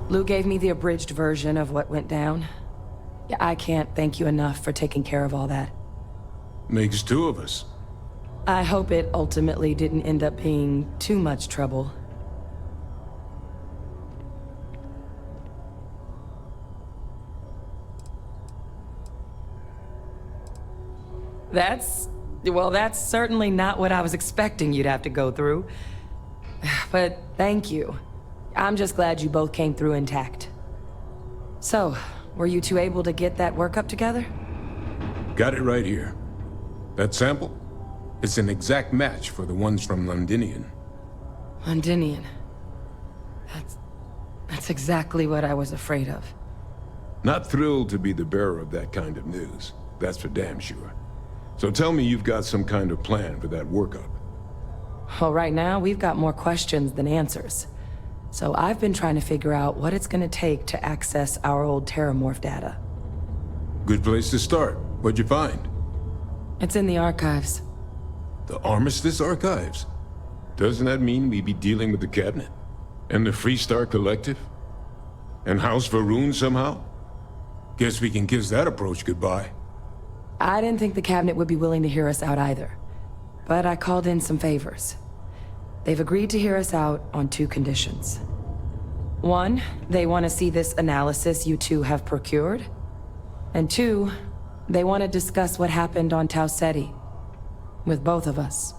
Lou gave me the abridged version of what went down. Yeah, I can't thank you enough for taking care of all that. Makes two of us. I hope it ultimately didn't end up being too much trouble. That's certainly not what I was expecting you'd have to go through. But thank you. I'm just glad you both came through intact. So, were you two able to get that workup together? Got it right here. That sample? It's an exact match for the ones from Londinian. Londinian. That's exactly what I was afraid of. Not thrilled to be the bearer of that kind of news. That's for damn sure. So tell me you've got some kind of plan for that workup. Well, right now, we've got more questions than answers. So I've been trying to figure out what it's gonna take to access our old Terramorph data. Good place to start. What'd you find? It's in the archives. The Armistice Archives? Doesn't that mean we'd be dealing with the Cabinet? And the Freestar Collective? And House Varun somehow? Guess we can kiss that approach goodbye. I didn't think the cabinet would be willing to hear us out either. But I called in some favors. They've agreed to hear us out on 2 conditions. 1, they want to see this analysis you two have procured. And 2, they want to discuss what happened on Tau Ceti. With both of us.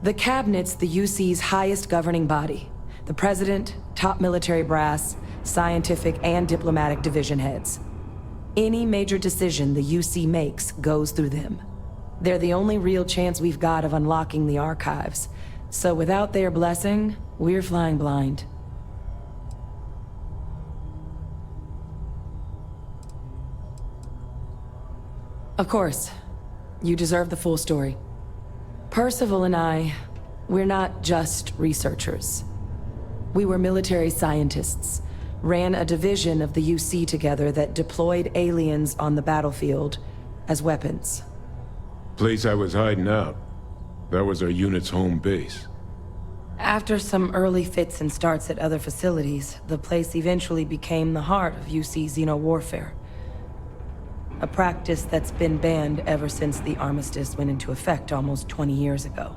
The Cabinet's the UC's highest governing body. The President, top military brass, scientific and diplomatic division heads. Any major decision the UC makes goes through them. They're the only real chance we've got of unlocking the archives. So without their blessing, we're flying blind. Of course, you deserve the full story. Percival and I, we're not just researchers. We were military scientists, ran a division of the UC together that deployed aliens on the battlefield as weapons. Place I was hiding out. That was our unit's home base. After some early fits and starts at other facilities, the place eventually became the heart of UC xeno-warfare. A practice that's been banned ever since the armistice went into effect almost 20 years ago.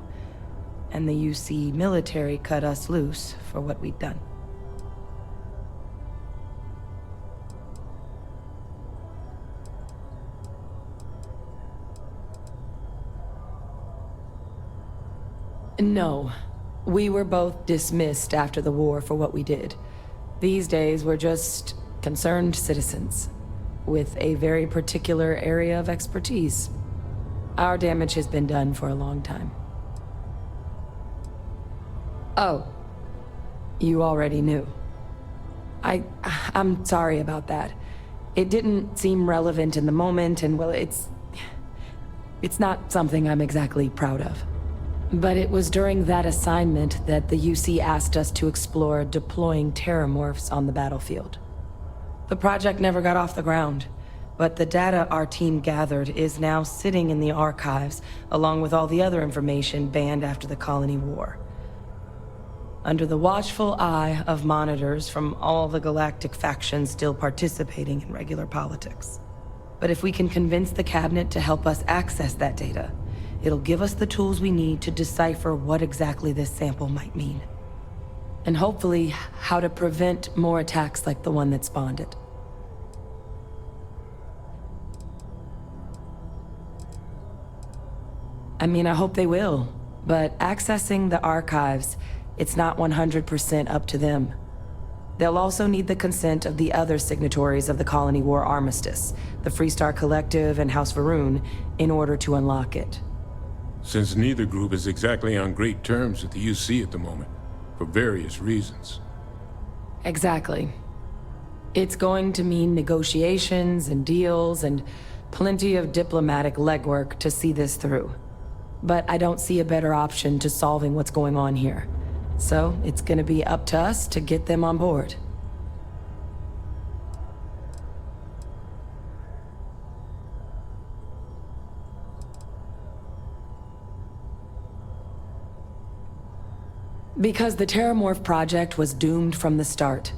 And the UC military cut us loose for what we'd done. No. We were both dismissed after the war for what we did. These days, we're just concerned citizens with a very particular area of expertise. Our damage has been done for a long time. Oh, you already knew. I'm sorry about that. It didn't seem relevant in the moment, and well, it's not something I'm exactly proud of. But it was during that assignment that the UC asked us to explore deploying terramorphs on the battlefield. The project never got off the ground, but the data our team gathered is now sitting in the archives, along with all the other information banned after the Colony War. Under the watchful eye of monitors from all the galactic factions still participating in regular politics. But if we can convince the Cabinet to help us access that data, it'll give us the tools we need to decipher what exactly this sample might mean. And hopefully, how to prevent more attacks like the one that spawned it. I mean, I hope they will, but accessing the archives, it's not 100% up to them. They'll also need the consent of the other signatories of the Colony War Armistice, the Freestar Collective and House Varun, in order to unlock it. Since neither group is exactly on great terms with the UC at the moment, for various reasons. Exactly. It's going to mean negotiations and deals and plenty of diplomatic legwork to see this through. But I don't see a better option to solving what's going on here. So it's gonna be up to us to get them on board. Because the Terramorph project was doomed from the start.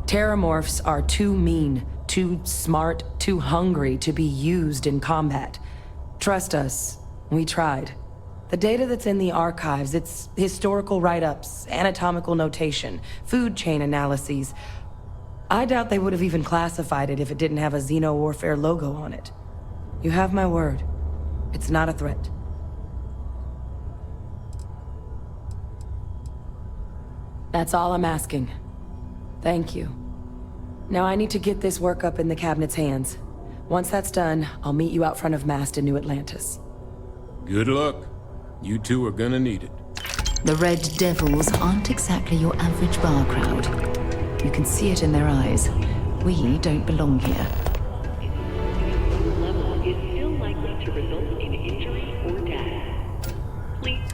Terramorphs are too mean, too smart, too hungry to be used in combat. Trust us, we tried. The data that's in the archives, it's historical write-ups, anatomical notation, food chain analyses. I doubt they would have even classified it if it didn't have a Xeno-Warfare logo on it. You have my word. It's not a threat. That's all I'm asking. Thank you. Now I need to get this work up in the Cabinet's hands. Once that's done, I'll meet you out front of Mast in New Atlantis. Good luck. You two are gonna need it. The Red Devils aren't exactly your average bar crowd. You can see it in their eyes. We don't belong here. Level is still likely to result in injury or death. Please.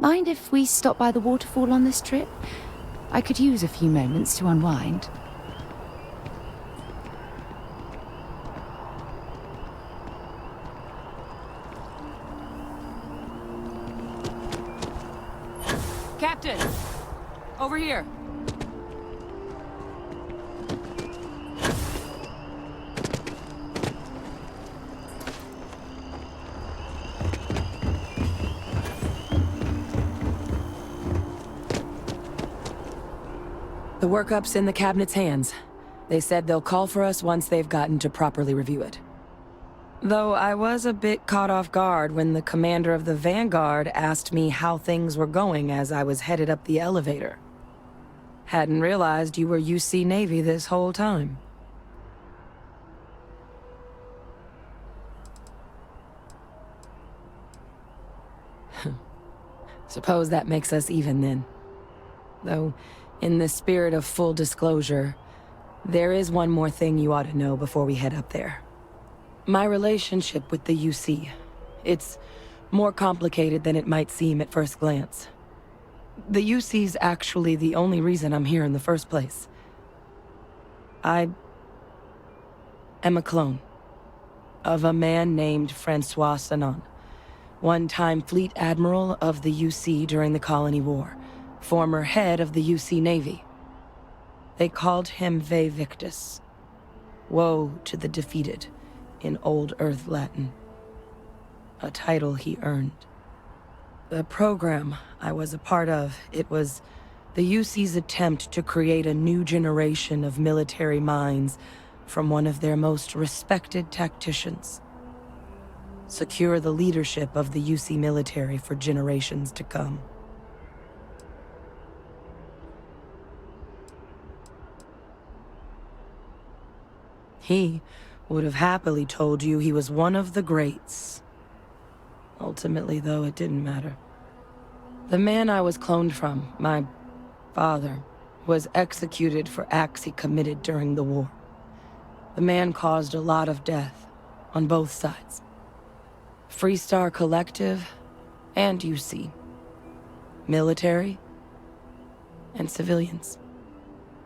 Mind if we stop by the waterfall on this trip? I could use a few moments to unwind. Captain! Over here! The workup's in the cabinet's hands. They said they'll call for us once they've gotten to properly review it. Though I was a bit caught off guard when the commander of the Vanguard asked me how things were going as I was headed up the elevator. Hadn't realized you were UC Navy this whole time. Suppose that makes us even then. Though, in the spirit of full disclosure, there is one more thing you ought to know before we head up there. My relationship with the UC. It's more complicated than it might seem at first glance. The UC's actually the only reason I'm here in the first place. I am a clone of a man named Francois Sanon, one-time fleet admiral of the UC during the Colony War, former head of the UC Navy. They called him Ve Victus. Woe to the defeated, in Old Earth Latin. A title he earned. The program I was a part of, it was the UC's attempt to create a new generation of military minds from one of their most respected tacticians. Secure the leadership of the UC military for generations to come. He would have happily told you he was one of the greats. Ultimately, though, it didn't matter. The man I was cloned from, my father, was executed for acts he committed during the war. The man caused a lot of death, on both sides. Freestar Collective and UC. Military and civilians.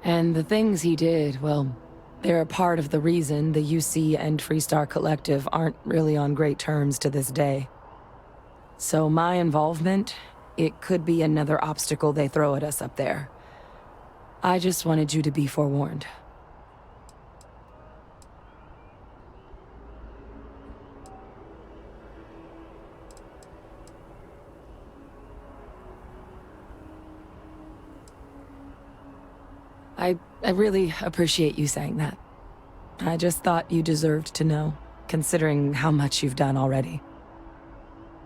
And the things he did, well, they're a part of the reason the UC and Freestar Collective aren't really on great terms to this day. So my involvement, it could be another obstacle they throw at us up there. I just wanted you to be forewarned. I really appreciate you saying that. I just thought you deserved to know, considering how much you've done already.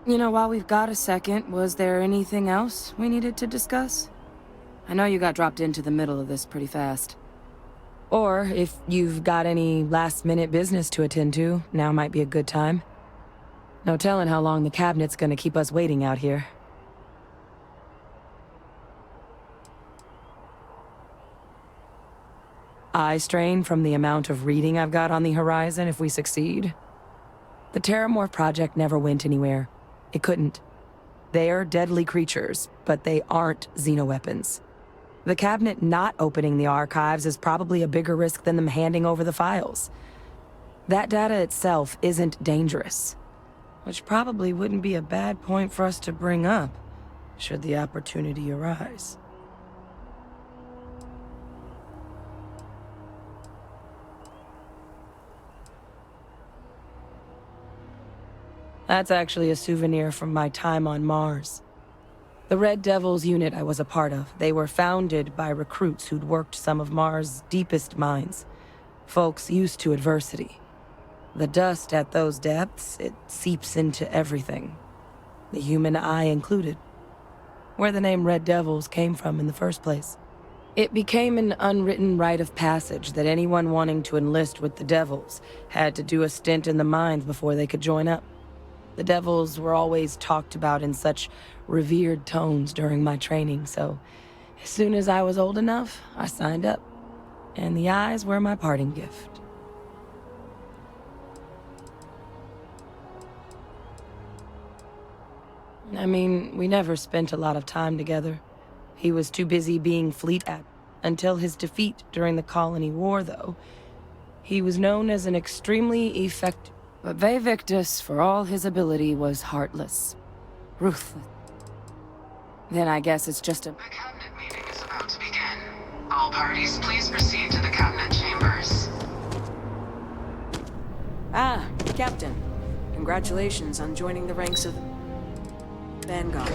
You know, while we've got a second, was there anything else we needed to discuss? I know you got dropped into the middle of this pretty fast. Or, if you've got any last-minute business to attend to, now might be a good time. No telling how long the cabinet's gonna keep us waiting out here. Eye strain from the amount of reading I've got on the horizon if we succeed. The Terramorph project never went anywhere. It couldn't. They're deadly creatures, but they aren't xenoweapons. The cabinet not opening the archives is probably a bigger risk than them handing over the files. That data itself isn't dangerous, which probably wouldn't be a bad point for us to bring up, should the opportunity arise. That's actually a souvenir from my time on Mars. The Red Devils unit I was a part of, they were founded by recruits who'd worked some of Mars' deepest mines. Folks used to adversity. The dust at those depths, it seeps into everything. The human eye included. Where the name Red Devils came from in the first place. It became an unwritten rite of passage that anyone wanting to enlist with the Devils had to do a stint in the mines before they could join up. The Devils were always talked about in such revered tones during my training, so as soon as I was old enough, I signed up. And the eyes were my parting gift. I mean, we never spent a lot of time together. He was too busy being fleet admiral. Until his defeat during the Colony War, though, he was known as an extremely effective... But Victus, for all his ability, was heartless. Ruthless. Then I guess it's just a... The cabinet meeting is about to begin. All parties, please proceed to the cabinet chambers. Ah, Captain. Congratulations on joining the ranks of... Vanguard.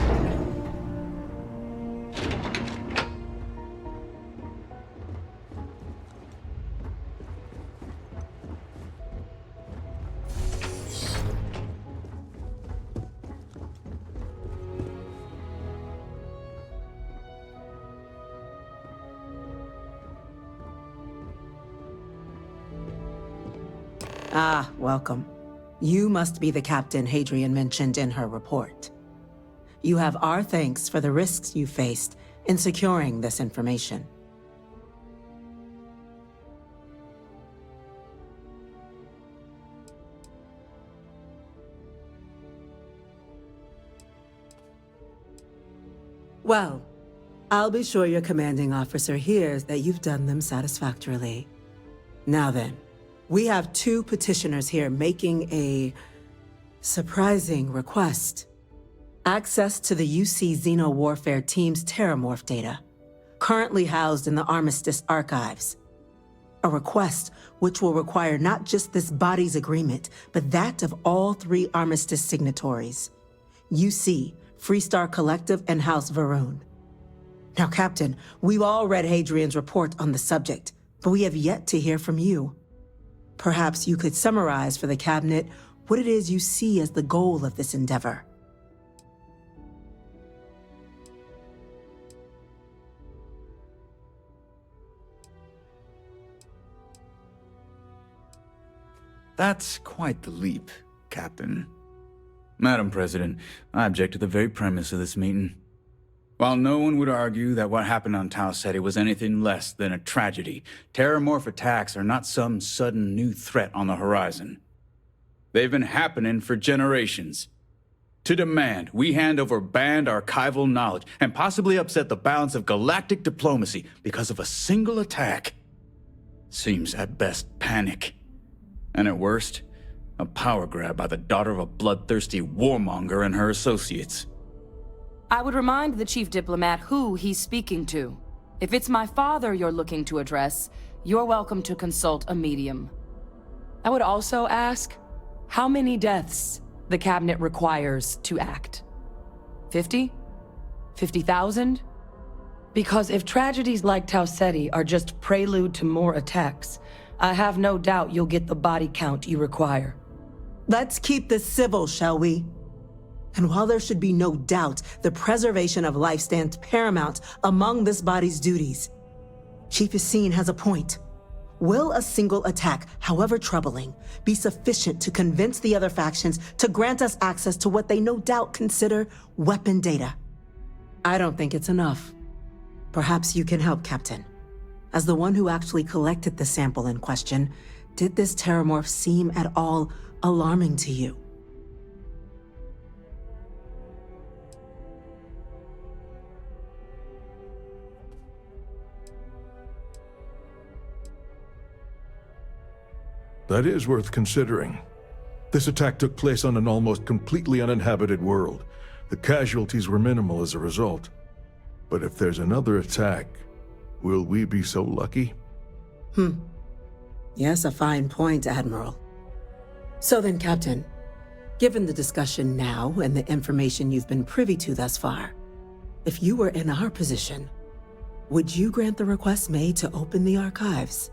Ah, welcome. You must be the captain Hadrian mentioned in her report. You have our thanks for the risks you faced in securing this information. Well, I'll be sure your commanding officer hears that you've done them satisfactorily. Now then, we have two petitioners here making a surprising request. Access to the UC Xeno Warfare Team's Terramorph data, currently housed in the Armistice archives. A request which will require not just this body's agreement, but that of all three Armistice signatories. UC, Freestar Collective, and House Varun. Now, Captain, we've all read Hadrian's report on the subject, but we have yet to hear from you. Perhaps you could summarize for the Cabinet what it is you see as the goal of this endeavor. That's quite the leap, Captain. Madam President, I object to the very premise of this meeting. While no one would argue that what happened on Tau Ceti was anything less than a tragedy, Terramorph attacks are not some sudden new threat on the horizon. They've been happening for generations. To demand we hand over banned archival knowledge and possibly upset the balance of galactic diplomacy because of a single attack seems at best panic. And at worst, a power grab by the daughter of a bloodthirsty warmonger and her associates. I would remind the Chief Diplomat who he's speaking to. If it's my father you're looking to address, you're welcome to consult a medium. I would also ask, how many deaths the Cabinet requires to act? 50? 50,000? Because if tragedies like Tau Ceti are just prelude to more attacks, I have no doubt you'll get the body count you require. Let's keep this civil, shall we? And while there should be no doubt the preservation of life stands paramount among this body's duties, Chief Yassine has a point. Will a single attack, however troubling, be sufficient to convince the other factions to grant us access to what they no doubt consider weapon data? I don't think it's enough. Perhaps you can help, Captain. As the one who actually collected the sample in question, did this Terramorph seem at all alarming to you? That is worth considering. This attack took place on an almost completely uninhabited world. The casualties were minimal as a result. But if there's another attack, will we be so lucky? Yes, a fine point, Admiral. So then, Captain, given the discussion now and the information you've been privy to thus far, if you were in our position, would you grant the request made to open the archives?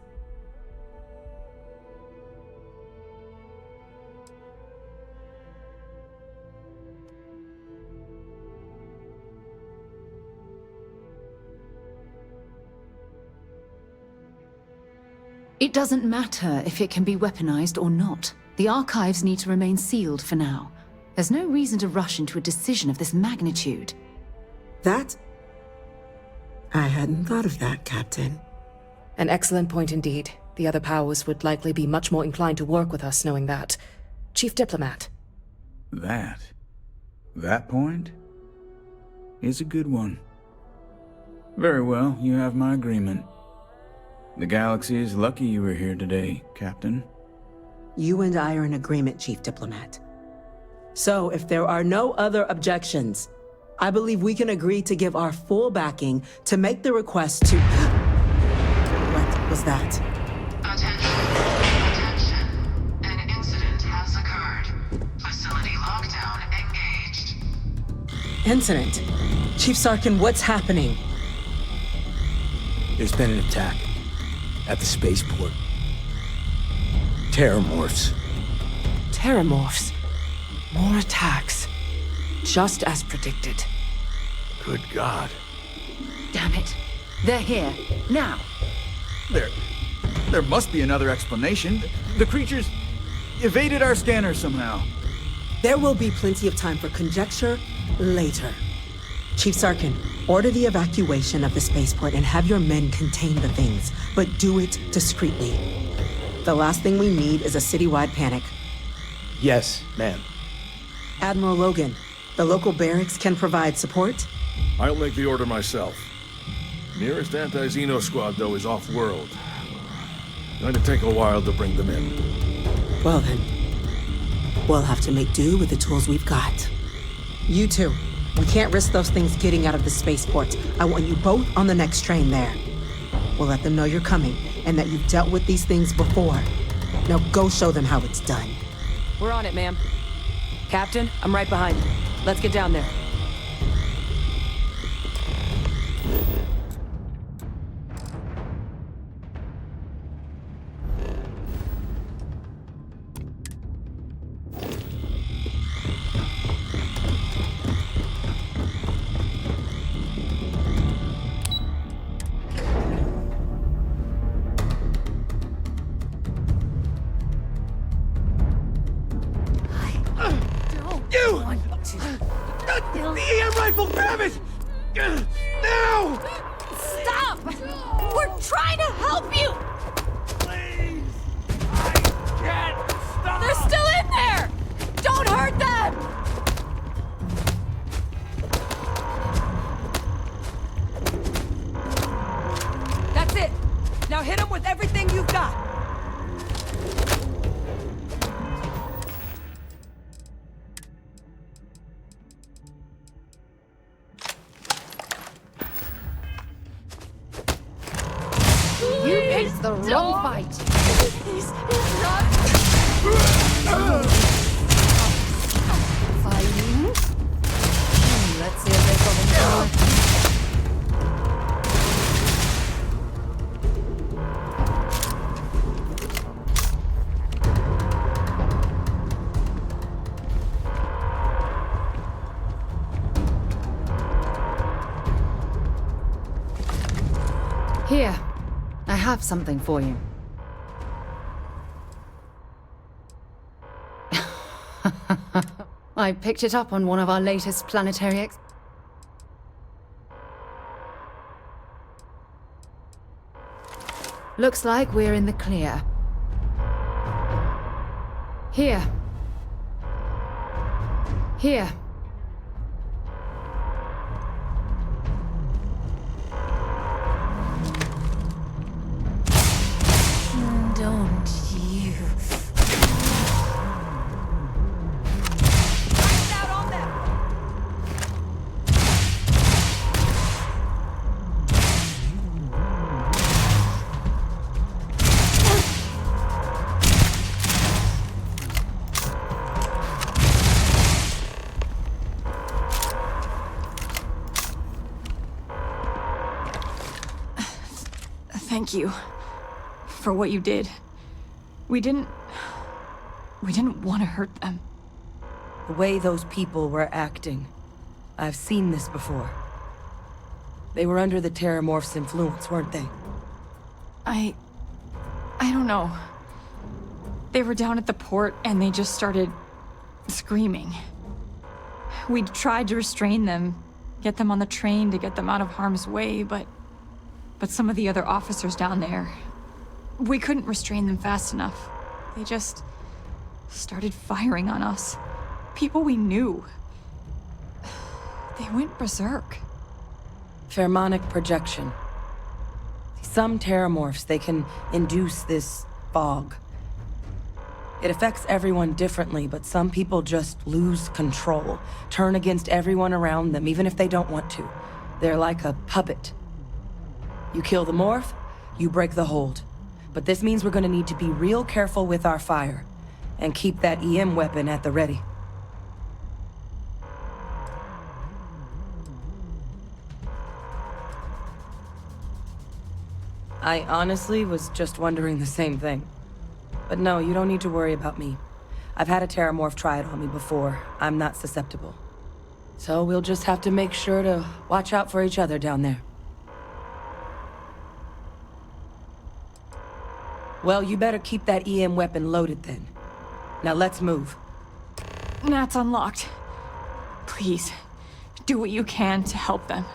It doesn't matter if it can be weaponized or not. The archives need to remain sealed for now. There's no reason to rush into a decision of this magnitude. That? I hadn't thought of that, Captain. An excellent point indeed. The other powers would likely be much more inclined to work with us knowing that. Chief Diplomat. That? That point is a good one. Very well, you have my agreement. The galaxy is lucky you were here today, Captain. You and I are in agreement, Chief Diplomat. So, if there are no other objections, I believe we can agree to give our full backing to make the request to... What was that? Attention. An incident has occurred. Facility lockdown engaged. Incident? Chief Sarkin, what's happening? There's been an attack at the spaceport. Terramorphs. Terramorphs. More attacks. Just as predicted. Good God. Damn it. They're here. Now. There must be another explanation. The creatures evaded our scanner somehow. There will be plenty of time for conjecture later. Chief Sarkin, order the evacuation of the spaceport and have your men contain the things, but do it discreetly. The last thing we need is a citywide panic. Yes, ma'am. Admiral Logan, the local barracks can provide support? I'll make the order myself. Nearest anti-Xeno squad, though, is off-world. Going to take a while to bring them in. Well then, we'll have to make do with the tools we've got. You two, we can't risk those things getting out of the spaceport. I want you both on the next train there. We'll let them know you're coming and that you've dealt with these things before. Now go show them how it's done. We're on it, ma'am. Captain, I'm right behind you. Let's get down there. The EM rifle, grab it! Now! Stop! We're trying to help you! Please! I can't stop! They're still in there! Don't hurt them! That's it! Now hit them with everything you've got! You picked the wrong fight! He's not... fighting? Let's see if they're coming down. Here. I have something for you. I picked it up on one of our latest planetary Looks like we're in the clear. Here. Here. Don't you... Thank you for what you did. We didn't want to hurt them. The way those people were acting, I've seen this before. They were under the Terramorph's influence, weren't they? I don't know. They were down at the port and they just started screaming. We tried to restrain them, get them on the train to get them out of harm's way, but some of the other officers down there, we couldn't restrain them fast enough. They just started firing on us. People we knew. They went berserk. Pheromonic projection. Some terramorphs, they can induce this fog. It affects everyone differently, but some people just lose control, turn against everyone around them, even if they don't want to. They're like a puppet. You kill the morph, you break the hold. But this means we're gonna need to be real careful with our fire, and keep that EM weapon at the ready. I honestly was just wondering the same thing. But no, you don't need to worry about me. I've had a terramorph try it on me before. I'm not susceptible. So we'll just have to make sure to watch out for each other down there. Well, you better keep that EM weapon loaded then. Now let's move. Nat's unlocked. Please, do what you can to help them.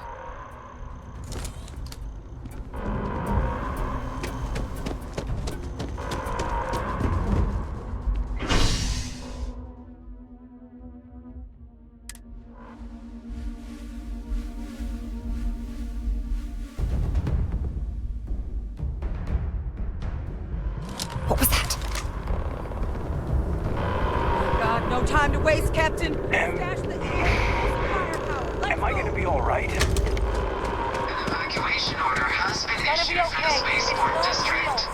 What was that? God, no time to waste, Captain. Am I gonna be all right? An evacuation order has been issued for the spaceport district.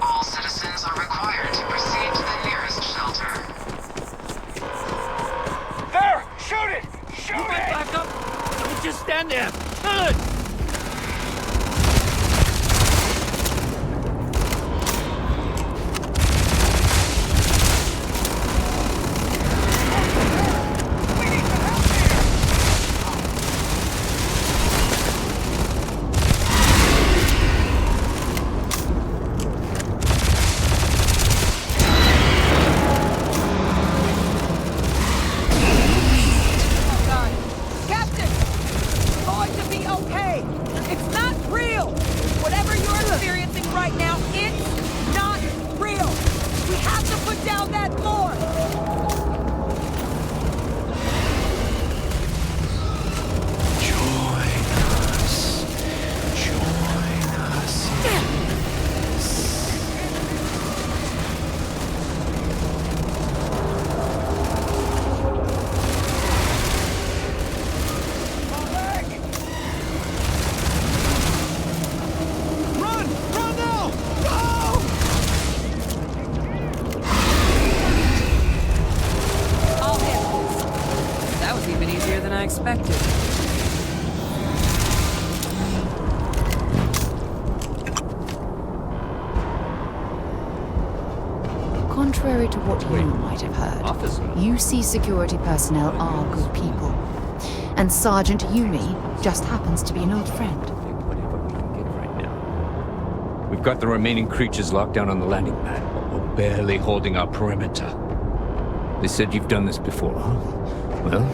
All citizens are required to proceed to the nearest shelter. There! Shoot it! Shoot it! Back up! Don't just stand there! Good! Expected. Contrary to what you might have heard, UC security personnel are good people. And Sergeant Yumi just happens to be an old friend. We've got the remaining creatures locked down on the landing pad, but we're barely holding our perimeter. They said you've done this before, huh? Well,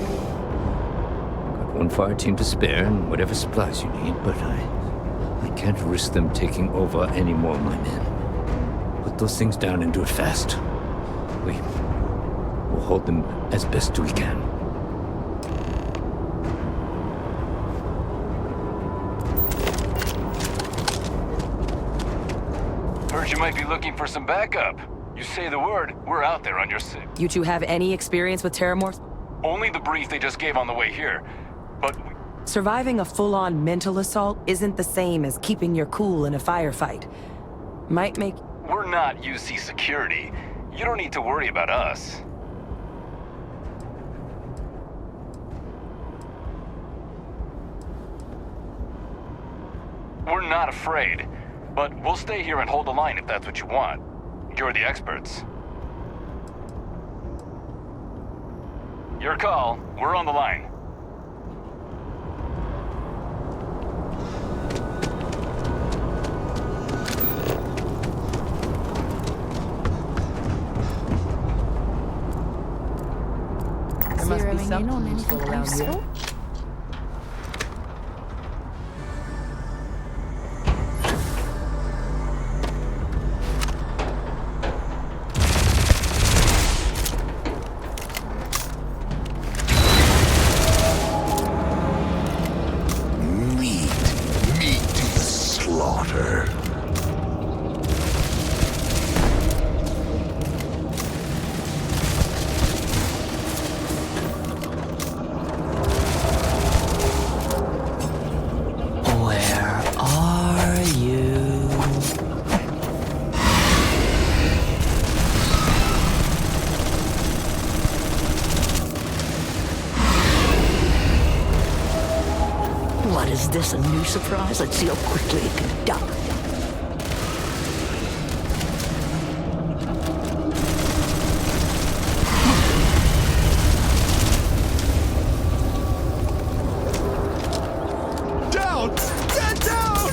one fire team to spare and whatever supplies you need, but I can't risk them taking over any more of my men. Put those things down and do it fast. We'll hold them as best we can. Heard you might be looking for some backup. You say the word, we're out there on your six. You two have any experience with terramorphs? Only the brief they just gave on the way here. But surviving a full-on mental assault isn't the same as keeping your cool in a firefight. Might make... We're not UC security. You don't need to worry about us. We're not afraid, but we'll stay here and hold the line if that's what you want. You're the experts. Your call. We're on the line. There must be something useful around here. her. Where are you? What is this, a new surprise? Let's see how quickly it can die. Down! Get down!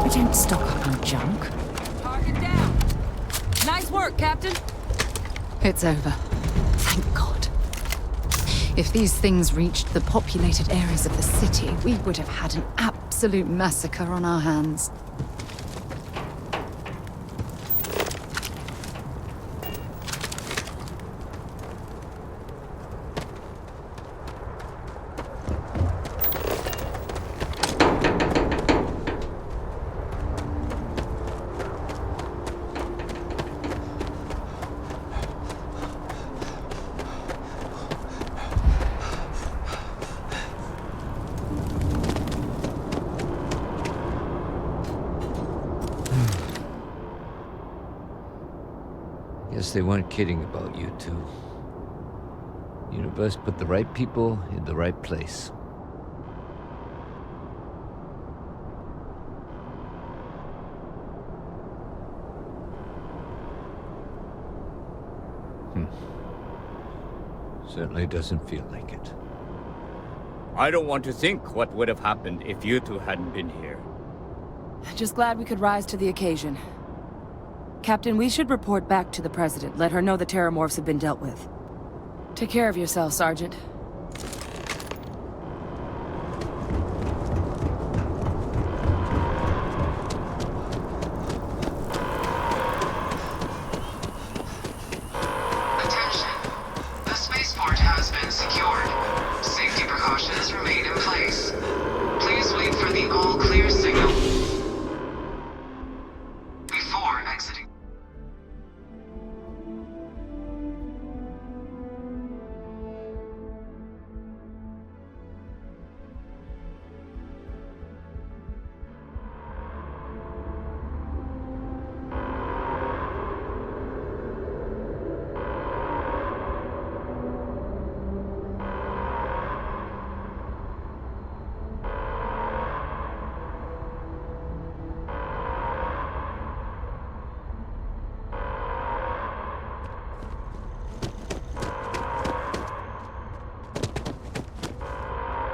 Don't stock up on junk. Target down. Nice work, Captain. It's over. Thank God. If these things reached the populated areas of the city, we would have had an absolute massacre on our hands. Guess they weren't kidding about you two. Universe put the right people in the right place. Certainly doesn't feel like it. I don't want to think what would have happened if you two hadn't been here. Just glad we could rise to the occasion. Captain, we should report back to the President. Let her know the Terramorphs have been dealt with. Take care of yourself, Sergeant. Attention. The spaceport has been secured. Safety precautions remain in place. Please wait for the all-clear signal before exiting.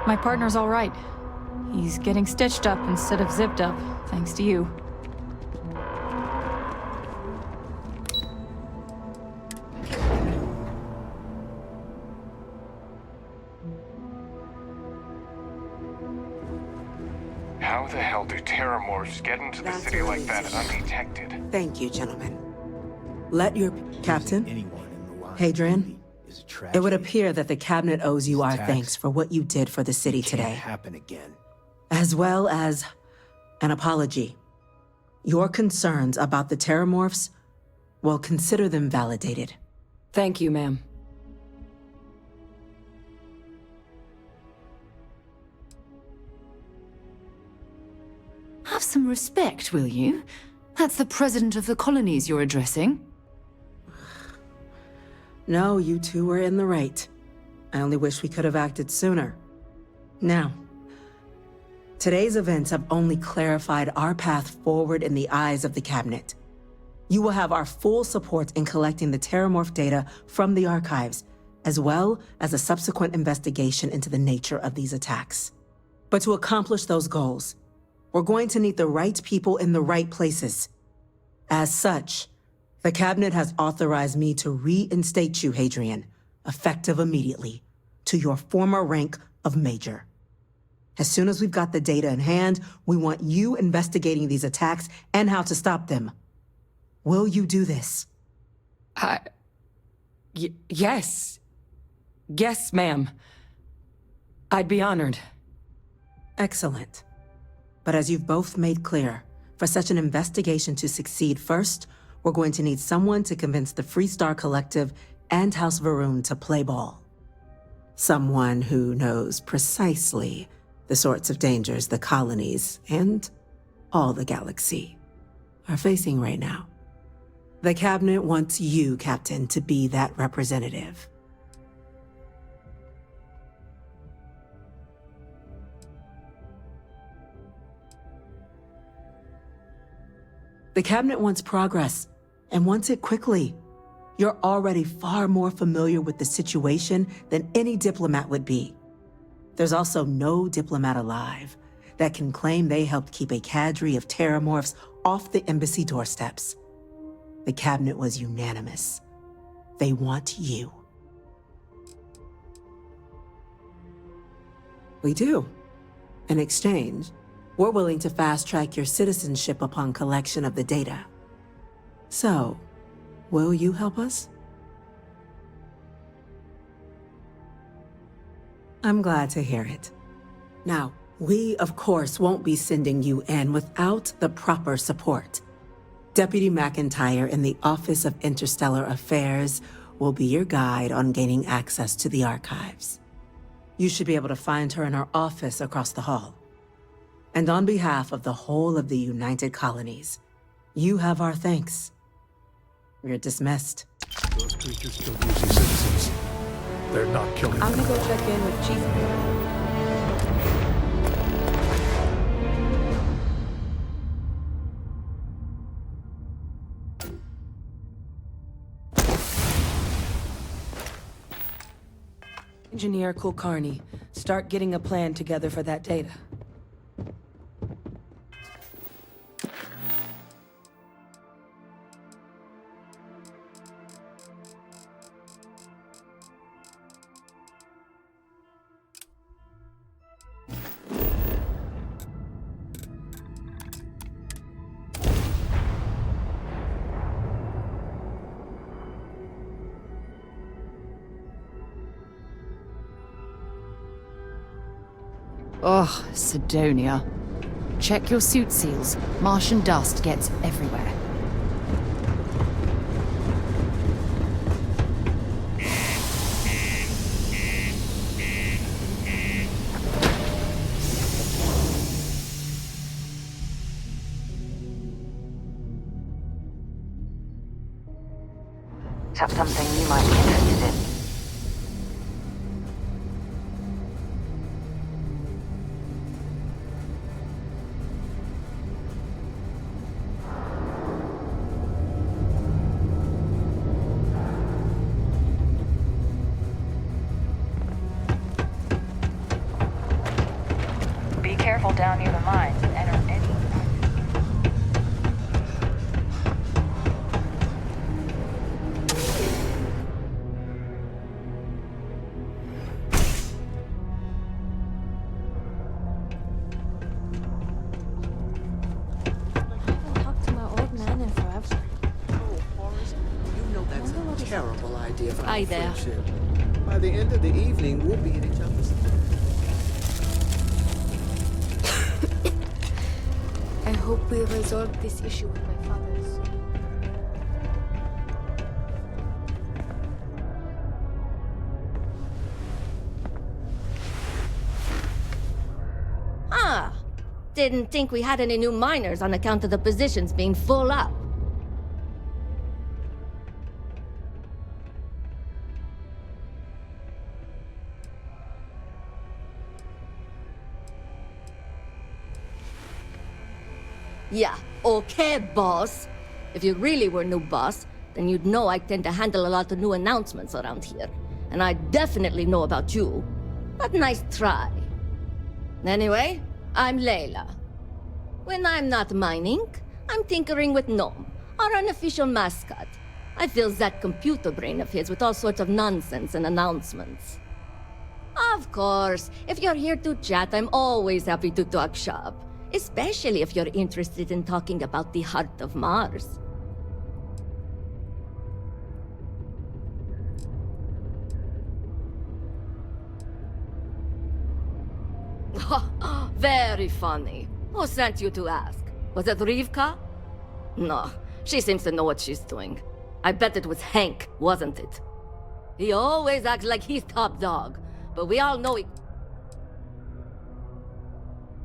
My partner's all right. He's getting stitched up instead of zipped up, thanks to you. How the hell do terramorphs get into the city like that undetected? Thank you, gentlemen. Let your Captain, Hadrian, it would appear that the cabinet owes you our thanks for what you did for the city today. Happen again. As well as an apology. Your concerns about the terramorphs, well, consider them validated. Thank you, ma'am. Have some respect, will you? That's the president of the colonies you're addressing. No, you two were in the right. I only wish we could have acted sooner. Now, today's events have only clarified our path forward in the eyes of the cabinet. You will have our full support in collecting the terramorph data from the archives, as well as a subsequent investigation into the nature of these attacks. But to accomplish those goals, we're going to need the right people in the right places. As such, the cabinet has authorized me to reinstate you, Hadrian, effective immediately, to your former rank of Major. As soon as we've got the data in hand, we want you investigating these attacks and how to stop them. Will you do this? Yes. Yes, ma'am. I'd be honored. Excellent. But as you've both made clear, for such an investigation to succeed, first, we're going to need someone to convince the Freestar Collective and House Varun to play ball. Someone who knows precisely the sorts of dangers the colonies and all the galaxy are facing right now. The cabinet wants you, Captain, to be that representative. The cabinet wants progress, and wants it quickly. You're already far more familiar with the situation than any diplomat would be. There's also no diplomat alive that can claim they helped keep a cadre of terramorphs off the embassy doorsteps. The cabinet was unanimous. They want you. We do. In exchange, we're willing to fast-track your citizenship upon collection of the data. So, will you help us? I'm glad to hear it. Now, we, of course, won't be sending you in without the proper support. Deputy McIntyre in the Office of Interstellar Affairs will be your guide on gaining access to the archives. You should be able to find her in her office across the hall. And on behalf of the whole of the United Colonies, you have our thanks. You're dismissed. Those creatures killed UC citizens. They're not killing I'm them. gonna go check in with Chief. Engineer Kulkarni, start getting a plan together for that data. Ugh, Sidonia. Check your suit seals. Martian dust gets everywhere. Have something you might be interested in. Be careful down near the mines and enter any... Terrible idea for Hi our there. friendship. By the end of the evening, we'll be in each other's. I hope we resolve this issue with my father's. Ah! Didn't think we had any new miners on account of the positions being full up. Yeah, okay, boss. If you really were new boss, then you'd know I tend to handle a lot of new announcements around here. And I definitely know about you. But nice try. Anyway, I'm Layla. When I'm not mining, I'm tinkering with Gnome, our unofficial mascot. I fill that computer brain of his with all sorts of nonsense and announcements. Of course, if you're here to chat, I'm always happy to talk shop. Especially if you're interested in talking about the heart of Mars. Very funny. Who sent you to ask? Was it Rivka? No, she seems to know what she's doing. I bet it was Hank, wasn't it? He always acts like he's top dog, but we all know he...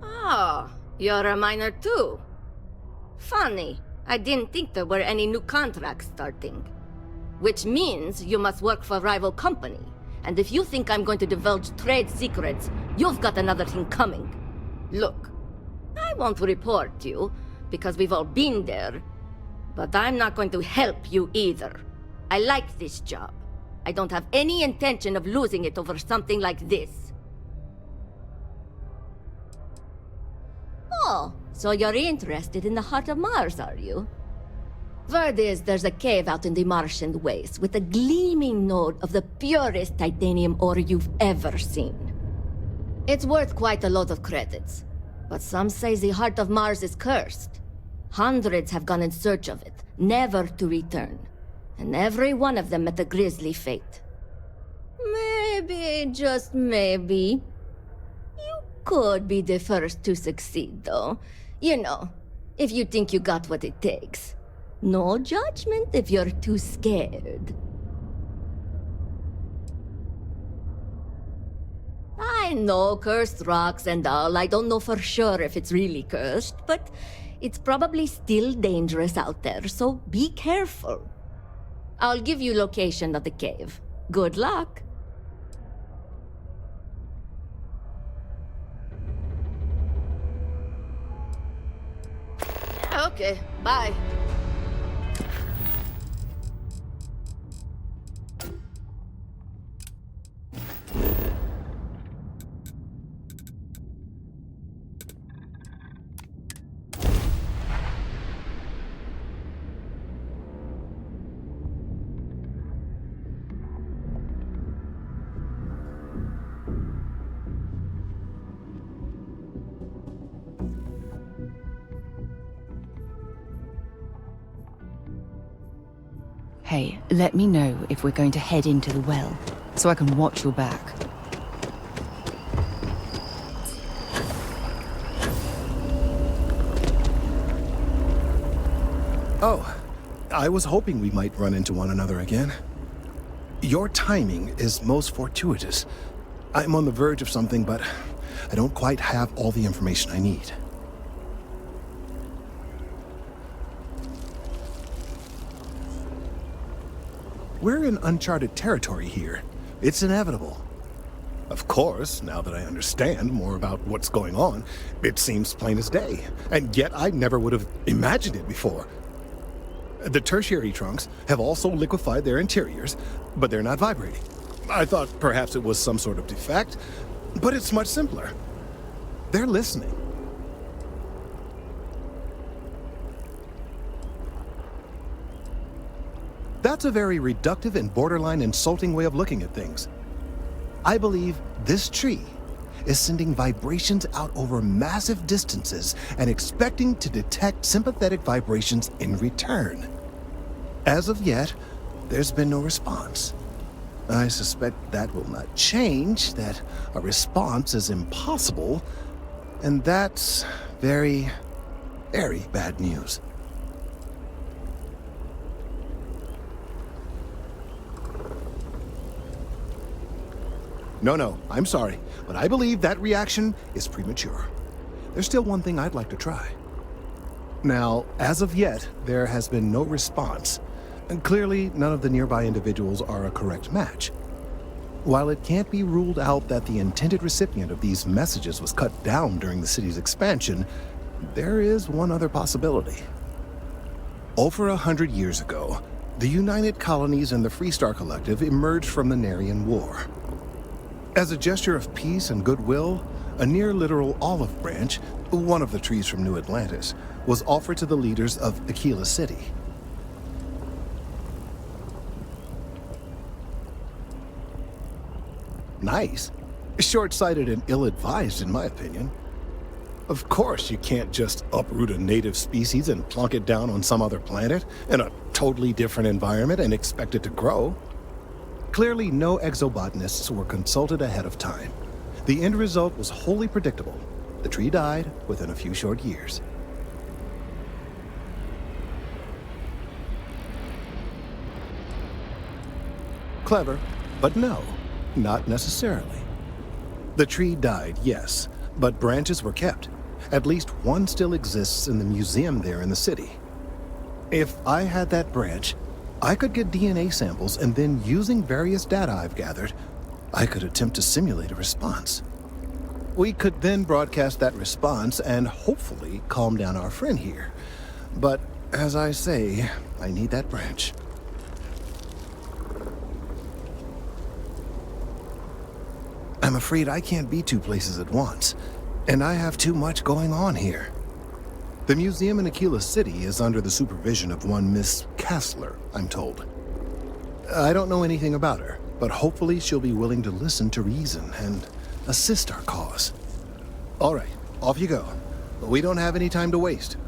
Ah. You're a miner too. Funny, I didn't think there were any new contracts starting. Which means you must work for a rival company. And if you think I'm going to divulge trade secrets, you've got another thing coming. Look, I won't report you, because we've all been there. But I'm not going to help you either. I like this job. I don't have any intention of losing it over something like this. Oh, so you're interested in the heart of Mars, are you? Word is there's a cave out in the Martian waste with a gleaming node of the purest titanium ore you've ever seen. It's worth quite a lot of credits, but some say the heart of Mars is cursed. Hundreds have gone in search of it, never to return. And every one of them met a grisly fate. Maybe, just maybe, could be the first to succeed, though. You know, if you think you got what it takes. No judgment if you're too scared. I know cursed rocks and all. I don't know for sure if it's really cursed, but it's probably still dangerous out there, so be careful. I'll give you location of the cave. Good luck. Okay, bye. Hey, let me know if we're going to head into the well, so I can watch your back. Oh, I was hoping we might run into one another again. Your timing is most fortuitous. I'm on the verge of something, but I don't quite have all the information I need. We're in uncharted territory here. It's inevitable. Of course, now that I understand more about what's going on, it seems plain as day. And yet I never would have imagined it before. The tertiary trunks have also liquefied their interiors, but they're not vibrating. I thought perhaps it was some sort of defect, but it's much simpler. They're listening. That's a very reductive and borderline insulting way of looking at things. I believe this tree is sending vibrations out over massive distances and expecting to detect sympathetic vibrations in return. As of yet, there's been no response. I suspect that will not change, that a response is impossible, and that's very, very bad news. No, I'm sorry, but I believe that reaction is premature. There's still one thing I'd like to try. Now, as of yet, there has been no response, and clearly none of the nearby individuals are a correct match. While it can't be ruled out that the intended recipient of these messages was cut down during the city's expansion, there is one other possibility. Over 100 years ago, the United Colonies and the Freestar Collective emerged from the Narian War. As a gesture of peace and goodwill, a near-literal olive branch, one of the trees from New Atlantis, was offered to the leaders of Aquila City. Nice. Short-sighted and ill-advised, in my opinion. Of course, you can't just uproot a native species and plunk it down on some other planet in a totally different environment and expect it to grow. Clearly, no exobotanists were consulted ahead of time. The end result was wholly predictable. The tree died within a few short years. Clever, but no, not necessarily. The tree died, yes, but branches were kept. At least one still exists in the museum there in the city. If I had that branch, I could get DNA samples, and then using various data I've gathered, I could attempt to simulate a response. We could then broadcast that response and hopefully calm down our friend here. But as I say, I need that branch. I'm afraid I can't be two places at once, and I have too much going on here. The museum in Aquila City is under the supervision of one Miss Kassler, I'm told. I don't know anything about her, but hopefully she'll be willing to listen to reason and assist our cause. All right, off you go. We don't have any time to waste.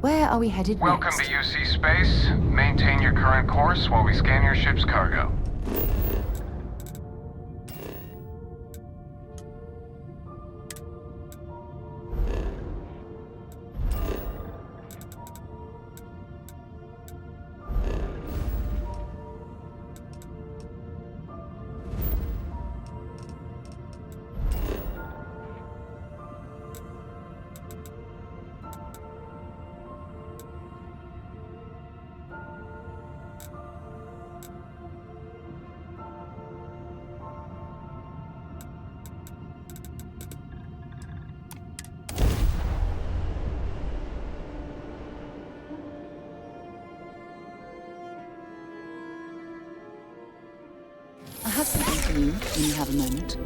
Where are we headed Welcome next? to UC Space. Maintain your current course while we scan your ship's cargo. I have something for you when you have a moment.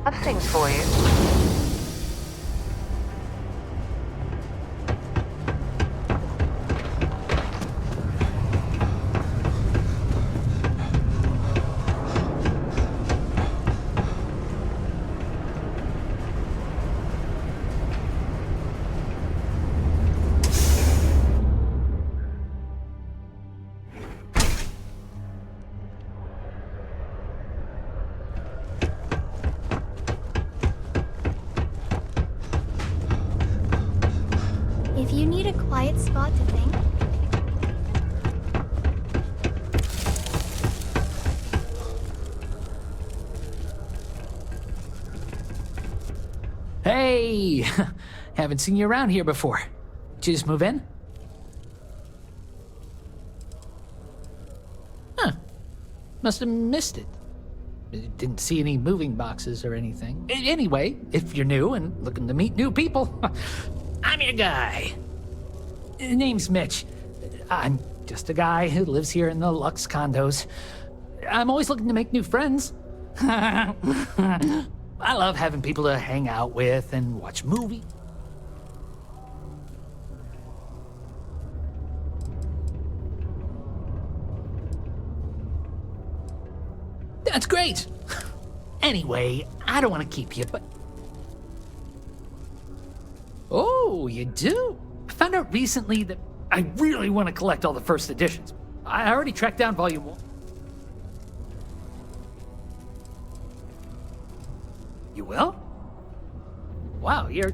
I've things for you. If you need a quiet spot to think. Hey! Haven't seen you around here before. Did you just move in? Huh. Must have missed it. Didn't see any moving boxes or anything. Anyway, if you're new and looking to meet new people, I'm your guy. Name's Mitch. I'm just a guy who lives here in the Lux condos. I'm always looking to make new friends. I love having people to hang out with and watch movies. That's great. Anyway, I don't want to keep you, but... Oh, you do? I found out recently that I really want to collect all the first editions. I already tracked down Volume 1. You will? Wow, you're